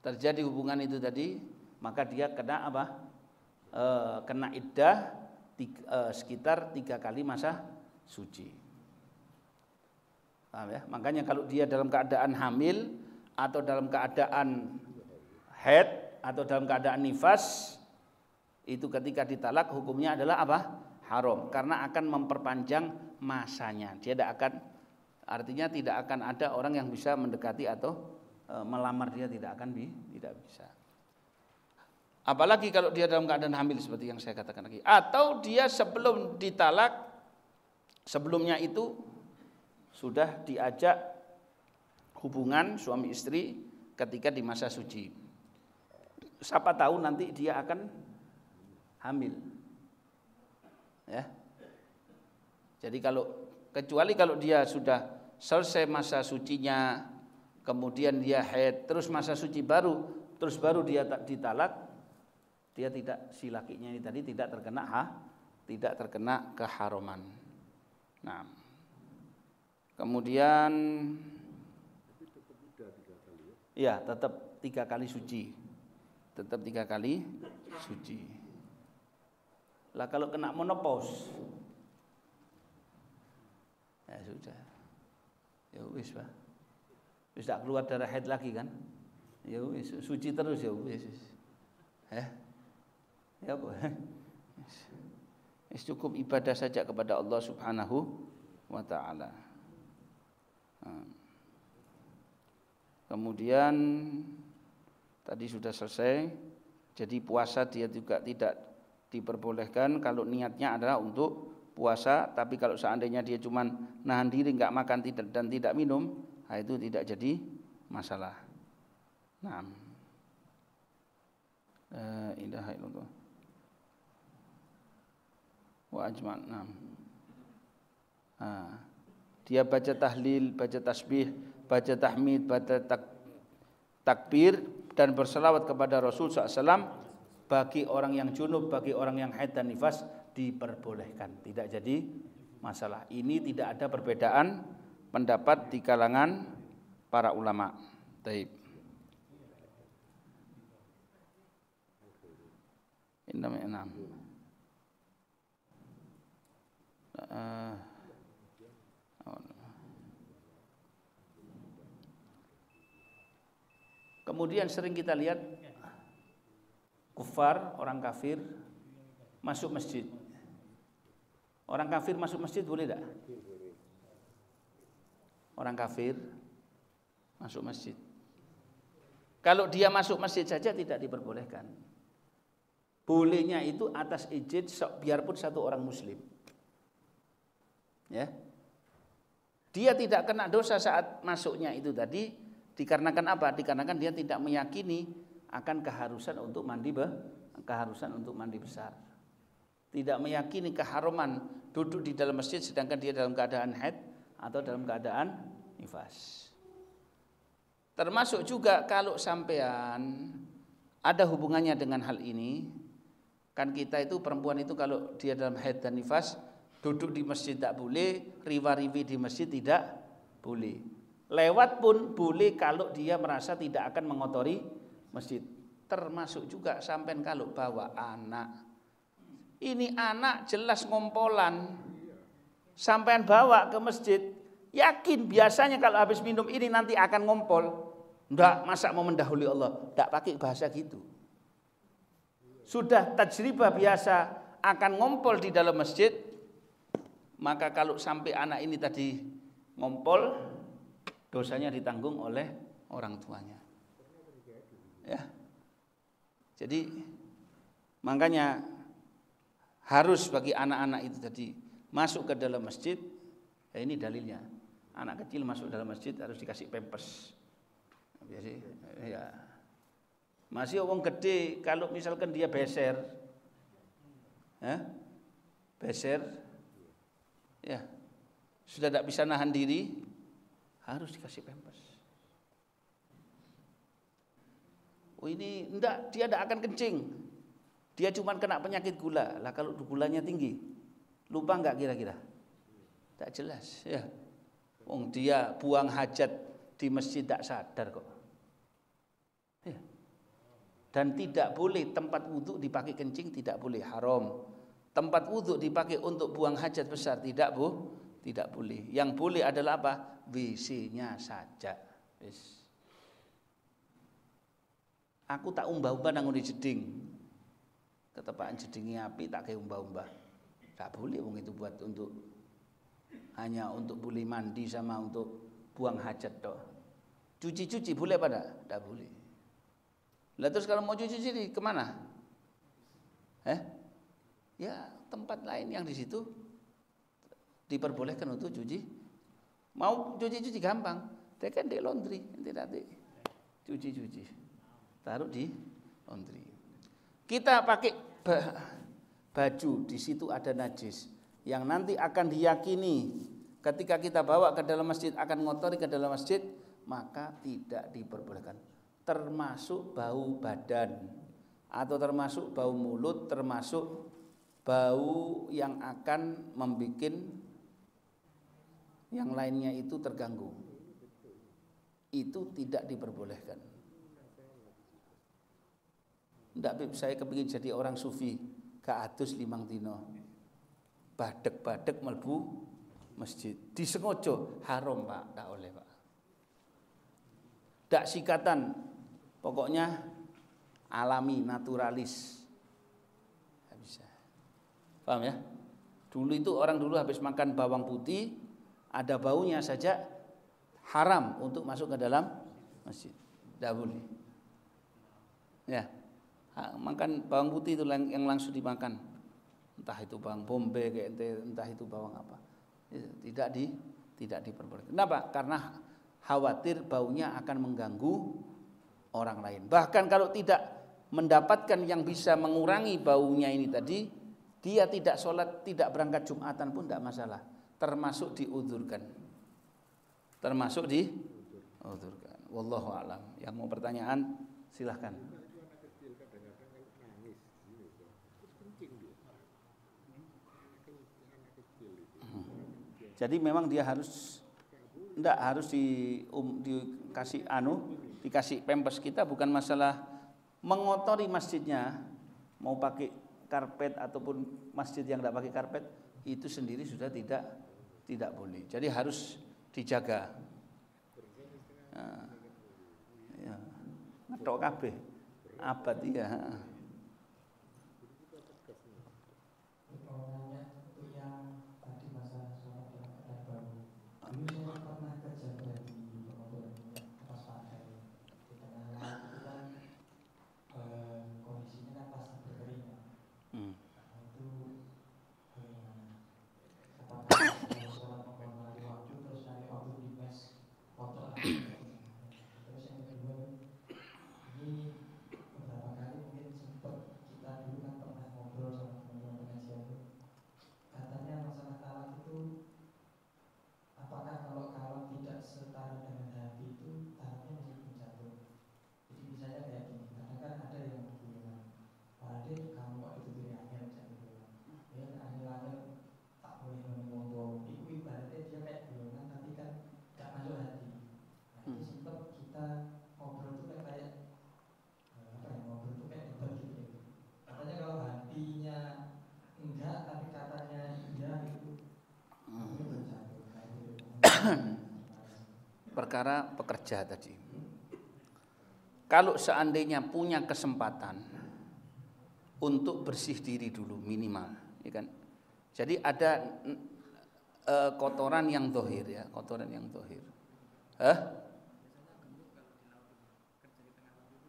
terjadi hubungan itu tadi, maka dia kena apa? Kena iddah sekitar 3 kali masa suci. Paham ya? Makanya kalau dia dalam keadaan hamil atau dalam keadaan haid atau dalam keadaan nifas, itu ketika ditalak hukumnya adalah apa? Haram, karena akan memperpanjang masanya. Dia artinya tidak akan ada orang yang bisa mendekati atau melamar dia, tidak bisa. Apalagi kalau dia dalam keadaan hamil seperti yang saya katakan lagi. Atau dia sebelum ditalak, sebelumnya itu sudah diajak hubungan suami istri ketika di masa suci. Siapa tahu nanti dia akan hamil. Ya. Jadi kecuali kalau dia sudah selesai masa sucinya, kemudian dia haid, terus masa suci baru dia ditalak, dia tidak, si lakinya ini tadi tidak terkena keharaman. Nah, kemudian ya tetap 3 kali suci, Lah kalau kena menopause, ya sudah, ya wis Pak, wis tak keluar darah haid lagi kan, ya wis suci terus ya wis, ya cukup ibadah saja kepada Allah Subhanahu wa ta'ala. Kemudian tadi sudah selesai. Jadi puasa dia juga tidak diperbolehkan kalau niatnya adalah untuk puasa. Tapi kalau seandainya dia cuma nahan diri, enggak makan dan tidak minum, itu tidak jadi masalah. Nah, la ilaha illallah wa ajma'. Dia baca tahlil, baca tasbih, baca tahmid, baca takbir dan berselawat kepada Rasul SAW bagi orang yang junub, bagi orang yang haid dan nifas diperbolehkan, tidak jadi masalah. Ini tidak ada perbedaan pendapat di kalangan para ulama. Taib. Kemudian sering kita lihat kufar, orang kafir masuk masjid. Orang kafir masuk masjid boleh tidak? Orang kafir masuk masjid. Kalau dia masuk masjid saja tidak diperbolehkan. Bolehnya itu atas izin biarpun satu orang muslim. Ya. Dia tidak kena dosa saat masuknya itu tadi dikarenakan apa? Dikarenakan dia tidak meyakini akan keharusan untuk mandi besar. Tidak meyakini keharuman duduk di dalam masjid sedangkan dia dalam keadaan haid atau dalam keadaan nifas. Termasuk juga kalau sampean ada hubungannya dengan hal ini, kan kita itu perempuan itu kalau dia dalam haid dan nifas duduk di masjid tidak boleh, riwa-riwi di masjid tidak boleh. Lewat pun boleh kalau dia merasa tidak akan mengotori masjid. Termasuk juga sampean kalau bawa anak. Ini anak jelas ngompolan. Sampean bawa ke masjid, yakin biasanya kalau habis minum ini nanti akan ngompol. Enggak, masa mau mendahului Allah? Enggak pakai bahasa gitu. Sudah tajribah biasa akan ngompol di dalam masjid, maka kalau sampai anak ini tadi ngompol, dosanya ditanggung oleh orang tuanya. Ya. Jadi makanya harus bagi anak-anak itu tadi masuk ke dalam masjid, ya ini dalilnya. Anak kecil masuk dalam masjid harus dikasih pampers. Biasanya, ya. Masih orang gede kalau misalkan dia beser, ya sudah tidak bisa nahan diri, harus dikasih pampers. Oh ini enggak, dia tidak akan kencing. Dia cuma kena penyakit gula. Lah kalau gulanya tinggi, lupa enggak kira-kira? Tak jelas, ya. Dia buang hajat di masjid tak sadar kok. Ya. Dan tidak boleh tempat wudhu dipakai kencing, tidak boleh, haram. Tempat wudhu dipakai untuk buang hajat besar, tidak boleh. Yang boleh adalah apa? WC-nya saja. Yes. Aku tak umbah-umbah nang ngene jeding. Ketepaan jedingnya api tak kayak umbah-umbah. Tak boleh wong itu buat untuk hanya untuk boleh mandi sama untuk buang hajat toh. Cuci-cuci boleh pada? Tak boleh. Lah terus kalau mau cuci-cuci kemana? Ya tempat lain yang di situ diperbolehkan untuk cuci. Mau cuci-cuci gampang. Tekan di laundry, nanti cuci-cuci. Taruh di laundry. Kita pakai baju, di situ ada najis yang nanti akan diyakini ketika kita bawa ke dalam masjid akan ngotori ke dalam masjid, maka tidak diperbolehkan. Termasuk bau badan atau termasuk bau mulut, termasuk bau yang akan membuat yang lainnya itu terganggu. Itu tidak diperbolehkan. Ndak, saya kepingin jadi orang sufi, keatus 5 dino. Badek-badek melbu masjid. Disengojo haram, Pak, ndak oleh, Pak. Ndak sikatan. Pokoknya alami, naturalis. Enggak bisa. Paham ya? Dulu itu orang dulu habis makan bawang putih, ada baunya saja haram untuk masuk ke dalam masjid. Ndak boleh. Ya. Makan bawang putih itu yang langsung dimakan, entah itu bawang bombay, entah itu bawang apa, tidak diperbolehkan. Kenapa? Karena khawatir baunya akan mengganggu orang lain. Bahkan kalau tidak mendapatkan yang bisa mengurangi baunya ini tadi, dia tidak sholat, tidak berangkat Jumatan pun tidak masalah, termasuk diudhurkan. Wallahu a'lam. Yang mau pertanyaan silahkan. Jadi memang dia harus dikasih pampers. Kita bukan masalah mengotori masjidnya, mau pakai karpet ataupun masjid yang tidak pakai karpet itu sendiri sudah tidak boleh. Jadi harus dijaga. Ya, ngetok kabeh abad ya. perkara pekerja tadi. Kalau seandainya punya kesempatan untuk bersih diri dulu minimal, ya kan? Jadi ada kotoran yang dohir ya, kotoran yang dohir.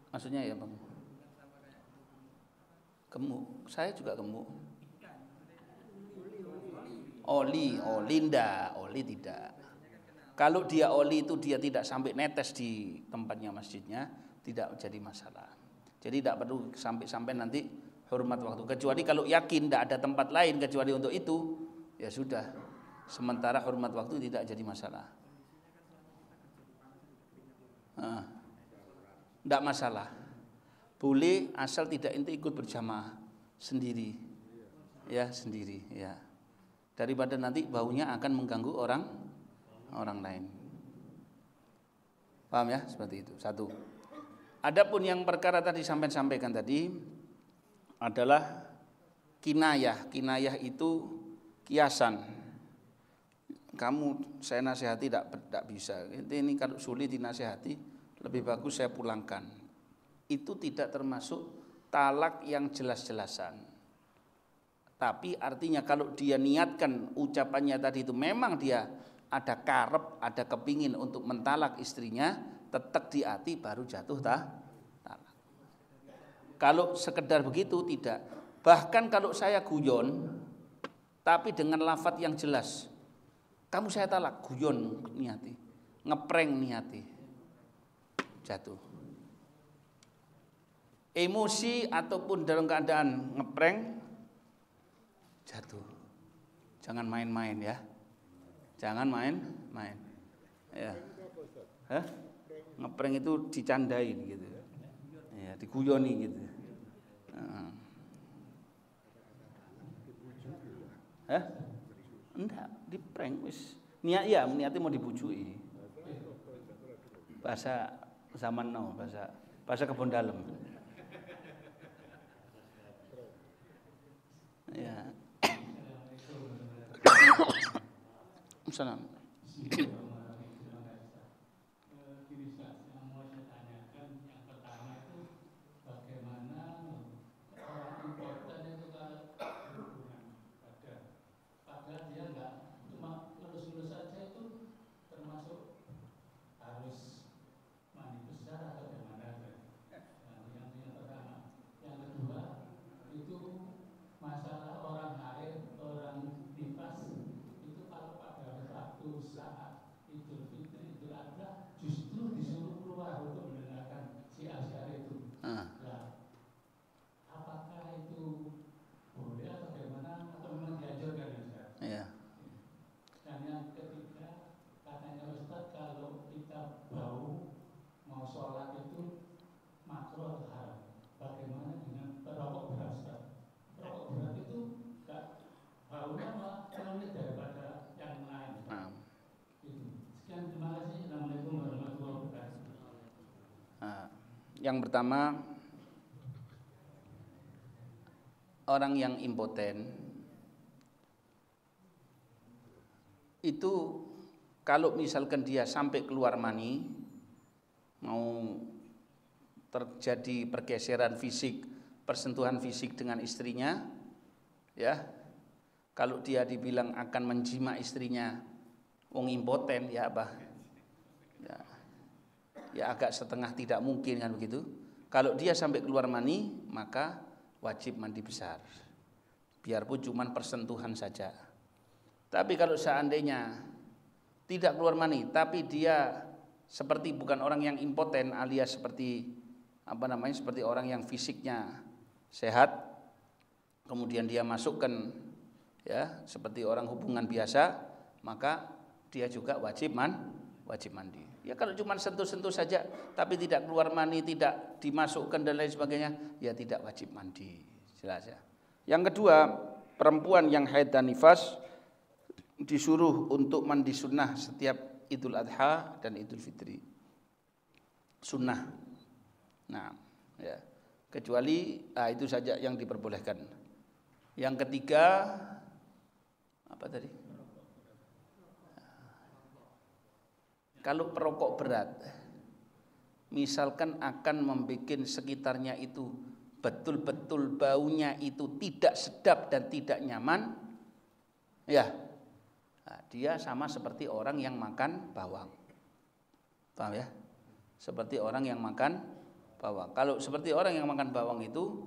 Maksudnya ya bang? Gemuk, saya juga gemuk. Oli tidak. Kalau dia oli itu dia tidak sampai netes di tempatnya masjidnya, tidak jadi masalah. Jadi tidak perlu sampai nanti hormat waktu. Kecuali kalau yakin tidak ada tempat lain kecuali untuk itu, ya sudah. Sementara hormat waktu tidak jadi masalah. Tidak masalah. Boleh asal tidak ente ikut berjamaah sendiri. Ya, sendiri, ya. Daripada nanti baunya akan mengganggu orang lain. Paham ya? Seperti itu. Satu. Adapun yang perkara tadi sampaikan tadi adalah kinayah. Kinayah itu kiasan. Saya nasihati tidak bisa. Ini kalau sulit dinasihati, lebih bagus saya pulangkan. Itu tidak termasuk talak yang jelas-jelasan. Tapi artinya kalau dia niatkan ucapannya tadi itu memang dia ada karep, ada kepingin untuk mentalak istrinya, tetap di hati baru jatuh talak. Kalau sekedar begitu tidak. Bahkan kalau saya guyon, tapi dengan lafadz yang jelas, kamu saya talak, guyon niati, ngeprank niati, jatuh. Emosi ataupun dalam keadaan ngeprank, jatuh. Jangan main-main ya. Jangan main-main. Ya. Ngeprank itu dicandain gitu. Ya, diguyoni gitu. Enggak, diprank wis. Niatnya mau dibujui. Bahasa zaman now, bahasa kebon dalam. Ya. Salam. Yang pertama, orang yang impoten itu kalau misalkan dia sampai keluar mani, mau terjadi pergeseran fisik, persentuhan fisik dengan istrinya, ya, kalau dia dibilang akan menjima istrinya, wong impoten, ya apa? Ya agak setengah tidak mungkin kan begitu. Kalau dia sampai keluar mani, maka wajib mandi besar. Biarpun cuma persentuhan saja. Tapi kalau seandainya tidak keluar mani, tapi dia seperti bukan orang yang impoten alias seperti seperti orang yang fisiknya sehat, kemudian dia masukkan ya seperti orang hubungan biasa, maka dia juga wajib mandi. Ya kalau cuma sentuh-sentuh saja tapi tidak keluar mani, tidak dimasukkan dan lain sebagainya, ya tidak wajib mandi. Jelas ya. Yang kedua, perempuan yang haid dan nifas disuruh untuk mandi sunnah setiap Idul Adha dan Idul Fitri. Sunnah. Nah, ya. Kecuali itu saja yang diperbolehkan. Yang ketiga apa tadi? kalau perokok berat, misalkan akan membuat sekitarnya itu betul-betul baunya itu tidak sedap dan tidak nyaman, ya, nah, dia sama seperti orang yang makan bawang. Paham ya? Seperti orang yang makan bawang. Kalau seperti orang yang makan bawang itu,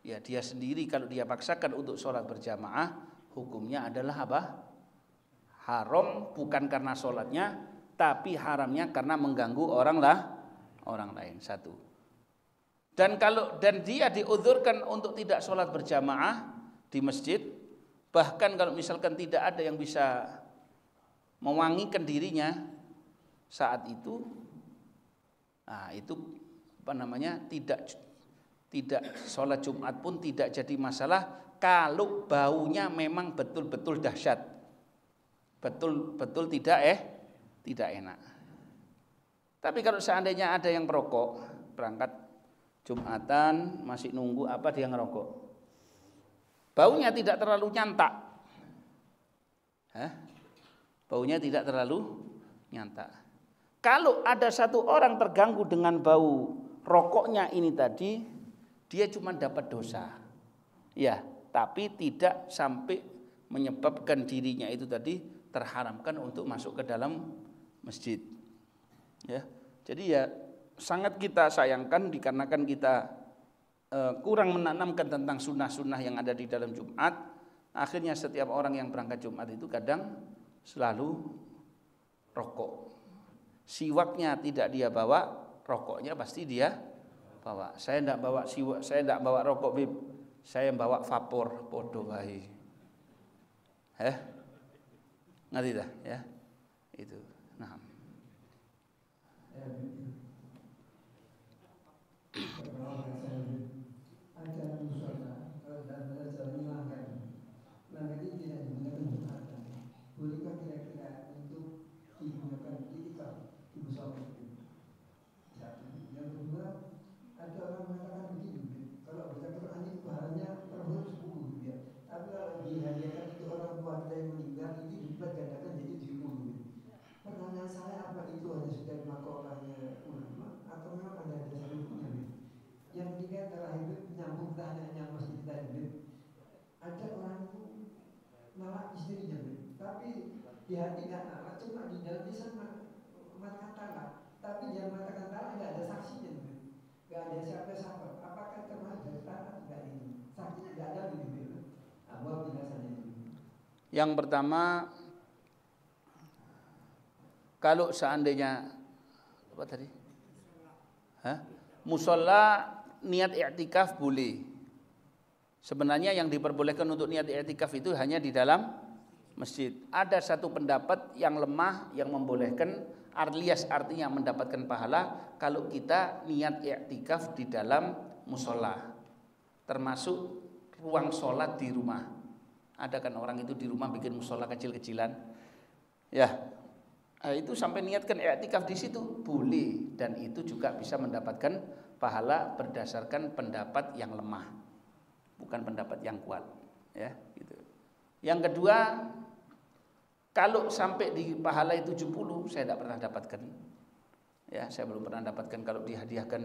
ya dia sendiri kalau dia paksakan untuk sholat berjamaah, hukumnya adalah apa? Haram, bukan karena sholatnya, tapi haramnya karena mengganggu orang lain. Satu. Dan dia diuzurkan untuk tidak sholat berjamaah di masjid, bahkan kalau misalkan tidak ada yang bisa mewangikan dirinya saat itu, nah itu tidak sholat Jumat pun tidak jadi masalah kalau baunya memang betul-betul dahsyat, betul-betul tidak enak. Tapi kalau seandainya ada yang merokok, berangkat Jumatan masih nunggu apa dia ngerokok, baunya tidak terlalu nyantak, baunya tidak terlalu nyantak. Kalau ada satu orang terganggu dengan bau rokoknya ini tadi, dia cuma dapat dosa, ya, tapi tidak sampai menyebabkan dirinya itu tadi terharamkan untuk masuk ke dalam masjid, ya. Jadi ya sangat kita sayangkan dikarenakan kita kurang menanamkan tentang sunnah-sunnah yang ada di dalam Jumat. Akhirnya setiap orang yang berangkat Jumat itu kadang selalu rokok. Siwaknya tidak dia bawa, rokoknya pasti dia bawa. Saya tidak bawa siwak, saya tidak bawa rokok, Bib. Saya bawa vapor, podo wae. Ngerti dah ya? Itu. Nah. Ada musola dan belajar menghilangkan. Ini tidak digunakan Jumatan. Bolehkah kira-kira untuk digunakan itikaf di musola itu? Satu. Yang kedua, ada orang mengatakan begini, kalau baca Quran itu pahalanya per huruf 10 ya. Tapi kalau dihadiahkan untuk orang tua kita yang meninggal itu dilipat gandakan jadi 70. Pertanyaan saya, apa itu hanya sekedar makolahnya ulama atau memang ada dasar hukumnya? Yang ketiga adalah Habib menyambung pertanyaannya Mas tadi. Ada orang itu nolak istrinya, tapi di hati nggak nolak, cuma di dalam lisan mengatakan talak. Tapi dia mengatakan talak nggak ada saksinya, nggak ada siapa-siapa. Apakah termasuk dari talak tidak ini? Saksinya nggak ada begitu. Apa penjelasannya itu? Yang pertama, kalau seandainya apa tadi? Musola niat i'tikaf boleh. Sebenarnya yang diperbolehkan untuk niat i'tikaf itu hanya di dalam masjid. Ada satu pendapat yang lemah yang membolehkan, alias artinya mendapatkan pahala kalau kita niat i'tikaf di dalam musola, termasuk ruang sholat di rumah. Ada kan orang itu di rumah bikin musola kecil-kecilan, ya. Itu sampai niatkan i'tikaf di situ boleh, dan itu juga bisa mendapatkan pahala berdasarkan pendapat yang lemah, bukan pendapat yang kuat, ya gitu. Yang kedua, kalau sampai di pahala itu 70, saya tidak pernah dapatkan. Ya, saya belum pernah dapatkan kalau dihadiahkan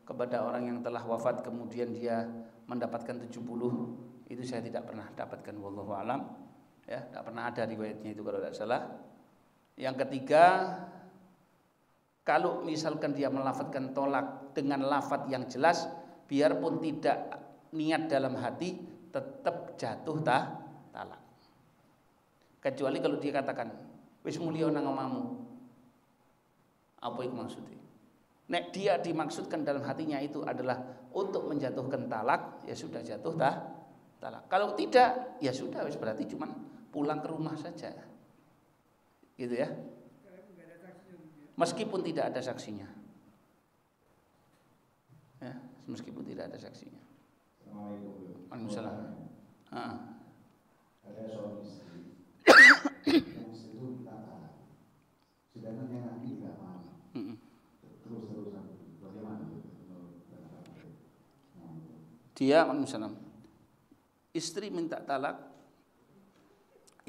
kepada orang yang telah wafat kemudian dia mendapatkan 70, itu saya tidak pernah dapatkan, wallahu alam. Ya, tidak pernah ada riwayatnya itu kalau tidak salah. Yang ketiga, kalau misalkan dia melafadzkan tolak dengan lafadz yang jelas, biarpun tidak niat dalam hati, tetap jatuh talak. Kecuali kalau dia katakan wis mulya nang omamu. Apa itu maksudnya? Nek dia dimaksudkan dalam hatinya itu adalah untuk menjatuhkan talak, ya sudah jatuh talak. Kalau tidak, ya sudah, wis berarti cuman pulang ke rumah saja. Gitu ya. Meskipun tidak ada saksinya. Ya, meskipun tidak ada saksinya. Assalamualaikum. Waalaikumsalam. Ada suami istri yang istri itu minta talak, sedangkan yang laki tidak mau. Terus-terusan bagaimana? Dia, waalaikumsalam, istri minta talak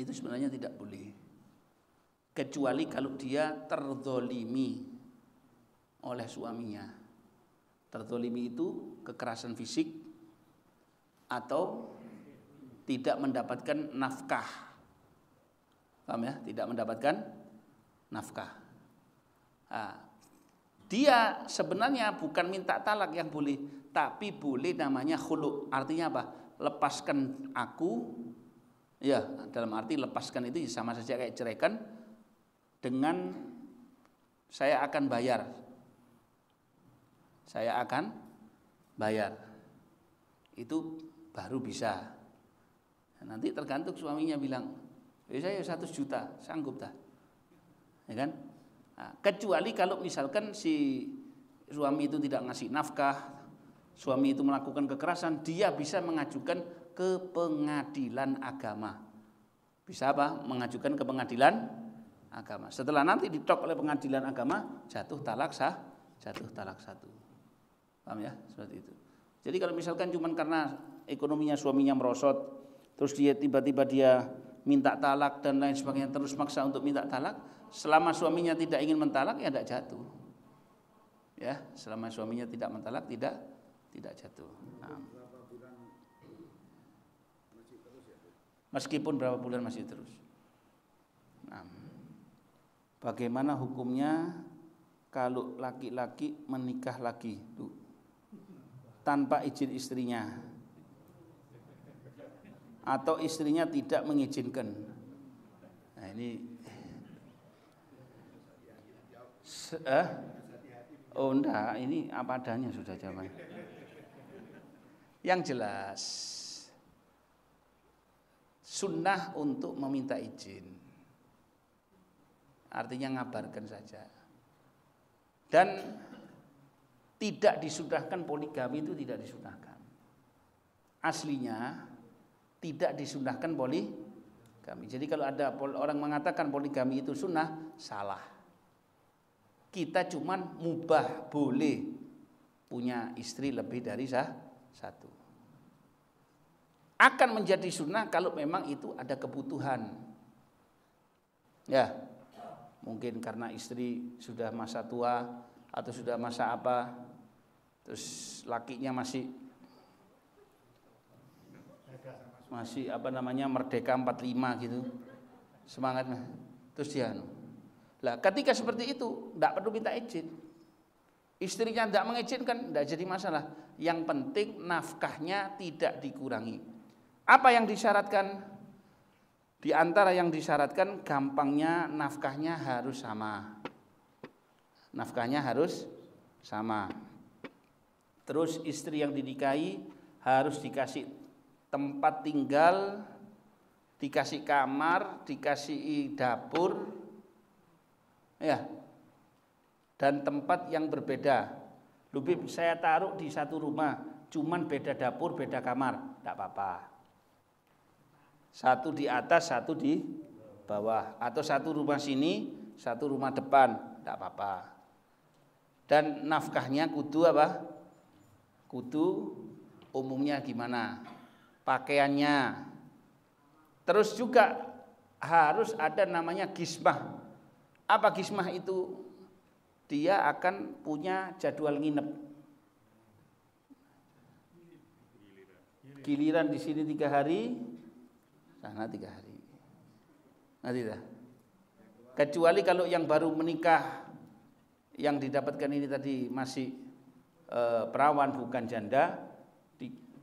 itu sebenarnya tidak boleh. kecuali kalau dia terzolimi oleh suaminya. Terzolimi itu kekerasan fisik atau tidak mendapatkan nafkah. Paham ya? Tidak mendapatkan nafkah. Nah, dia sebenarnya bukan minta talak yang boleh, tapi boleh namanya khulu. Artinya apa? Lepaskan aku. Ya, dalam arti lepaskan itu sama saja kayak ceraikan, dengan saya akan bayar. Saya akan bayar. Itu baru bisa. Nanti tergantung suaminya bilang, saya 100 juta, sanggup dah. Ya kan? Nah, kecuali kalau misalkan si suami itu tidak ngasih nafkah, suami itu melakukan kekerasan, dia bisa mengajukan ke pengadilan agama. Bisa apa? Mengajukan ke pengadilan agama. Setelah nanti ditok oleh pengadilan agama, jatuh talak satu. Paham ya? Seperti itu. Jadi kalau misalkan cuma karena ekonominya suaminya merosot, terus dia tiba-tiba dia minta talak dan lain sebagainya, terus maksa untuk minta talak, selama suaminya tidak ingin mentalak ya tidak jatuh. Ya, selama suaminya tidak mentalak tidak jatuh. Nah. Meskipun berapa bulan masih terus. Nah, bagaimana hukumnya kalau laki-laki menikah lagi tanpa izin istrinya, atau istrinya tidak mengizinkan? Nah ini oh enggak, ini apa adanya sudah jawabannya. Yang jelas sunnah untuk meminta izin, artinya ngabarkan saja. Dan tidak disunahkan poligami, itu tidak disunahkan. Aslinya tidak disunahkan poligami. Jadi kalau ada orang mengatakan poligami itu sunnah, salah. Kita cuman mubah, boleh punya istri lebih dari satu. Akan menjadi sunnah kalau memang itu ada kebutuhan. Ya, mungkin karena istri sudah masa tua atau sudah masa apa, terus lakinya masih merdeka 45 gitu, semangatnya. Terus dia lah, ketika seperti itu tidak perlu minta izin. Istrinya tidak mengizinkan, tidak jadi masalah. Yang penting nafkahnya tidak dikurangi. Apa yang disyaratkan? Di antara yang disyaratkan, gampangnya nafkahnya harus sama. Nafkahnya harus sama. Terus istri yang dinikahi harus dikasih tempat tinggal, dikasih kamar, dikasih dapur, ya, dan tempat yang berbeda. Lebih saya taruh di satu rumah, cuman beda dapur, beda kamar, tidak apa-apa. Satu di atas, satu di bawah, atau satu rumah sini, satu rumah depan, tidak apa-apa. Dan nafkahnya kudu apa? Kudu umumnya gimana? Pakaiannya. Terus juga harus ada namanya gismah. Apa gismah itu? Dia akan punya jadwal nginep. Giliran di sini 3 hari, sana 3 hari. Nanti dah. Kecuali kalau yang baru menikah, yang didapatkan ini tadi masih perawan bukan janda,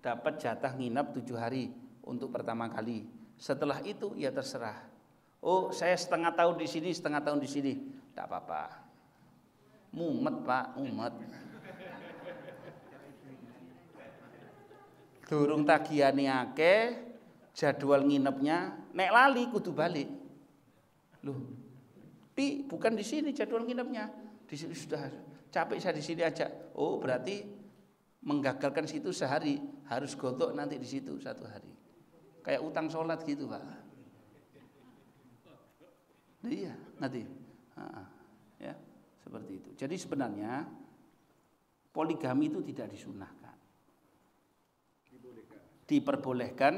dapat jatah nginep 7 hari untuk pertama kali. Setelah itu ya terserah. Oh, saya setengah tahun di sini, setengah tahun di sini, tidak apa-apa. Mumet Pak, mumet. Durung tagihane akeh, jadwal nginepnya, nek lali kudu balik. Loh, Pi, bukan di sini jadwal nginepnya. Di sini sudah capek saya di sini aja. Oh, berarti menggagalkan situ sehari, harus godok nanti di situ 1 hari. Kayak utang sholat gitu, Pak. Iya, nanti. Ya, seperti itu. Jadi sebenarnya poligami itu tidak disunahkan. Diperbolehkan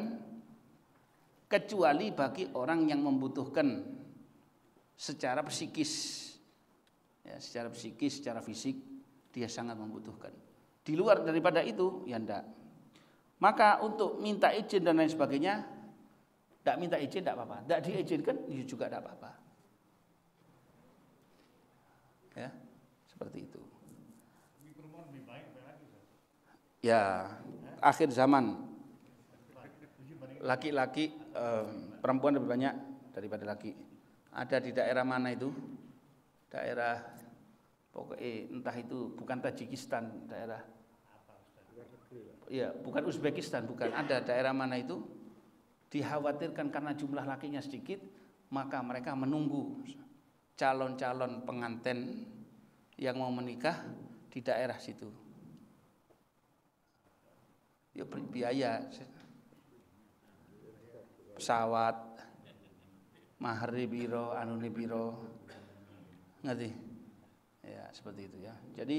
kecuali bagi orang yang membutuhkan secara psikis, ya, secara psikis, secara fisik dia sangat membutuhkan. Di luar daripada itu, ya enggak. Maka untuk minta izin dan lain sebagainya, enggak minta izin enggak apa-apa, enggak diizinkan juga enggak apa-apa. Ya, seperti itu. Ya, akhir zaman laki-laki perempuan lebih banyak daripada laki. Ada di daerah mana itu? Daerah pokoknya entah itu bukan Tajikistan, daerah. Ya, bukan Uzbekistan, bukan. Ada daerah mana itu? Dikhawatirkan karena jumlah lakinya sedikit, maka mereka menunggu calon-calon pengantin yang mau menikah di daerah situ. Ya berbiaya, pesawat, mahar biro, anune biro, ngerti? Ya seperti itu ya. Jadi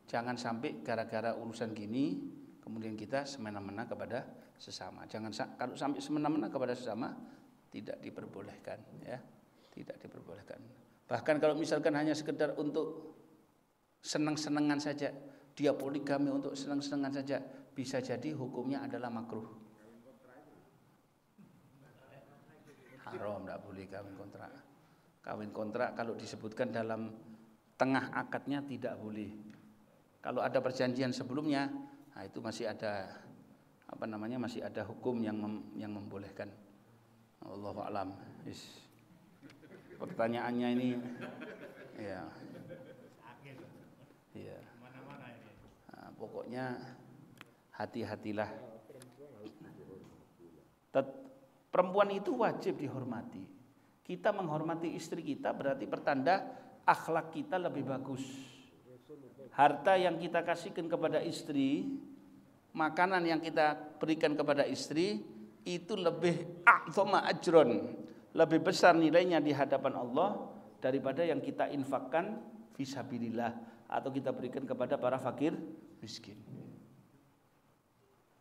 jangan sampai gara-gara urusan gini kemudian kita semena-mena kepada sesama. Kalau sampai semena-mena kepada sesama tidak diperbolehkan, ya, tidak diperbolehkan. Bahkan kalau misalkan hanya sekedar untuk senang-senangan saja, dia poligami untuk senang-senangan saja, bisa jadi hukumnya adalah makruh. Haram, tidak boleh kawin kontrak. Kawin kontrak kalau disebutkan dalam tengah akadnya tidak boleh. Kalau ada perjanjian sebelumnya, nah itu masih ada masih ada hukum yang membolehkan. Wallahu a'lam. Pertanyaannya ini, ya, ya. Nah, pokoknya hati-hatilah. Perempuan itu wajib dihormati. Kita menghormati istri kita berarti pertanda akhlak kita lebih bagus. Harta yang kita kasihkan kepada istri, makanan yang kita berikan kepada istri itu lebih a'zama ajron, lebih besar nilainya di hadapan Allah daripada yang kita infakkan fisabilillah atau kita berikan kepada para fakir miskin.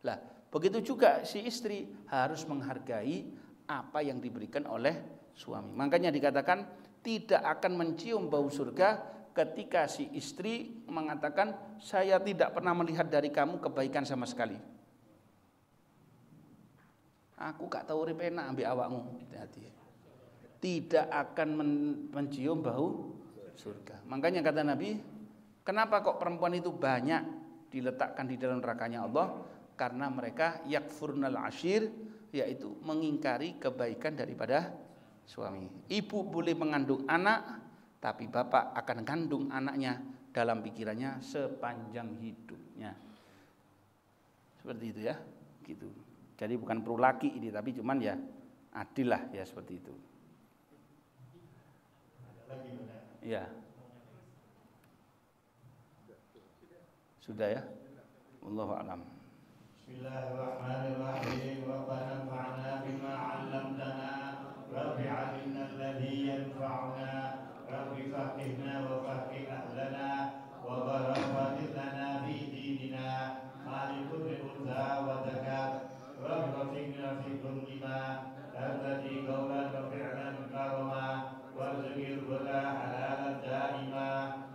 Lah, begitu juga si istri harus menghargai apa yang diberikan oleh suami. Makanya dikatakan tidak akan mencium bau surga ketika si istri mengatakan saya tidak pernah melihat dari kamu kebaikan sama sekali. Aku gak tahu urip enak ambek awakmu. Hati-hati. Tidak akan mencium bau surga. Makanya kata Nabi, kenapa kok perempuan itu banyak diletakkan di dalam nerakanya Allah? Karena mereka yakfurnal ashir, yaitu mengingkari kebaikan daripada suami. Ibu boleh mengandung anak, tapi bapak akan kandung anaknya dalam pikirannya sepanjang hidupnya. Seperti itu ya, gitu. Jadi bukan pro laki ini, tapi cuman ya adil lah ya seperti itu. Ya. Sudah ya. Wallahu a'lam. Bismillahirrahmanirrahim. Rabbana anfa'na bima 'allamtana. Rabbi 'allimna alladhi yanfa'una. Rabbi faqihna wa faqih ahlana wa barik lana fi dinina ma li kulli unsa wa zakat. Rabbi waffiqna fi kulli ma tardi qawlan wa fi'lan karama warzuqil huda halalan daima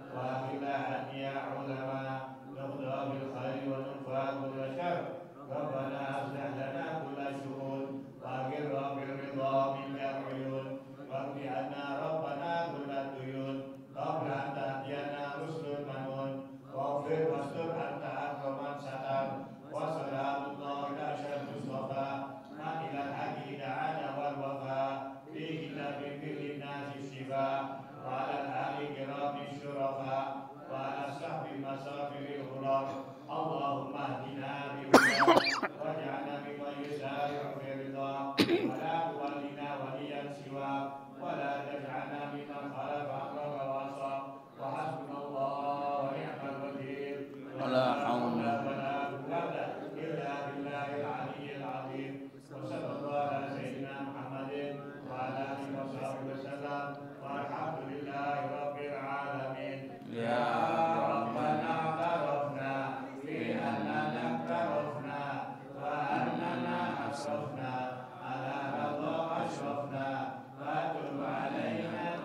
wa akhila an ya ulama nuqda bil khairi wa nunfa bil syarr. Rabbana aslih lana kulla syu'un wa ghirra bil ridha minka uyun wardi anna rabbana kulla tuyun qabla an ta'tiyana rusulun manun waghfir wastur anta akraman satar wa salamullah ila syarr mustafa ma ila haqi da'ana wal wafa fi kitabin fil nasi shifa wa ala ali kirami syurafa wa ala sahbi masafiril huram. Allahumma hdina bihuda waj'alna mimman yusari'u fi ridha wa la tuwallina waliyan siwa wa la taj'alna mimman khalafa amraka wa asa wa hasbunallahu wa ni'mal wakeel wa la hawla wa la quwwata illa billahil aliyyil azim. Wa sallallahu ala sayyidina Muhammadin wa ala alihi wa sahbihi wa sallam walhamdulillahi rabbil alamin. Ya Rabbana tarafna fi annana tarafna wa annana asrafna ala radha ashrafna wa tub alaina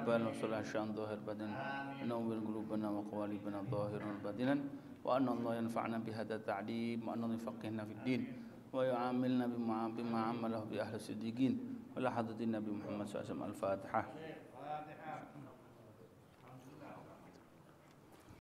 bal wa syan zahir batin nawwir qulubana wa qalibana zahiran batinan wa anna Allah yanfa'na bi hadha ta'lim wa anna yafaqihna fid din wa yu'amilna bima amalahu bi ahli siddiqin wa la hadratin nabi Muhammad sallallahu alaihi wasallam al-Fatihah.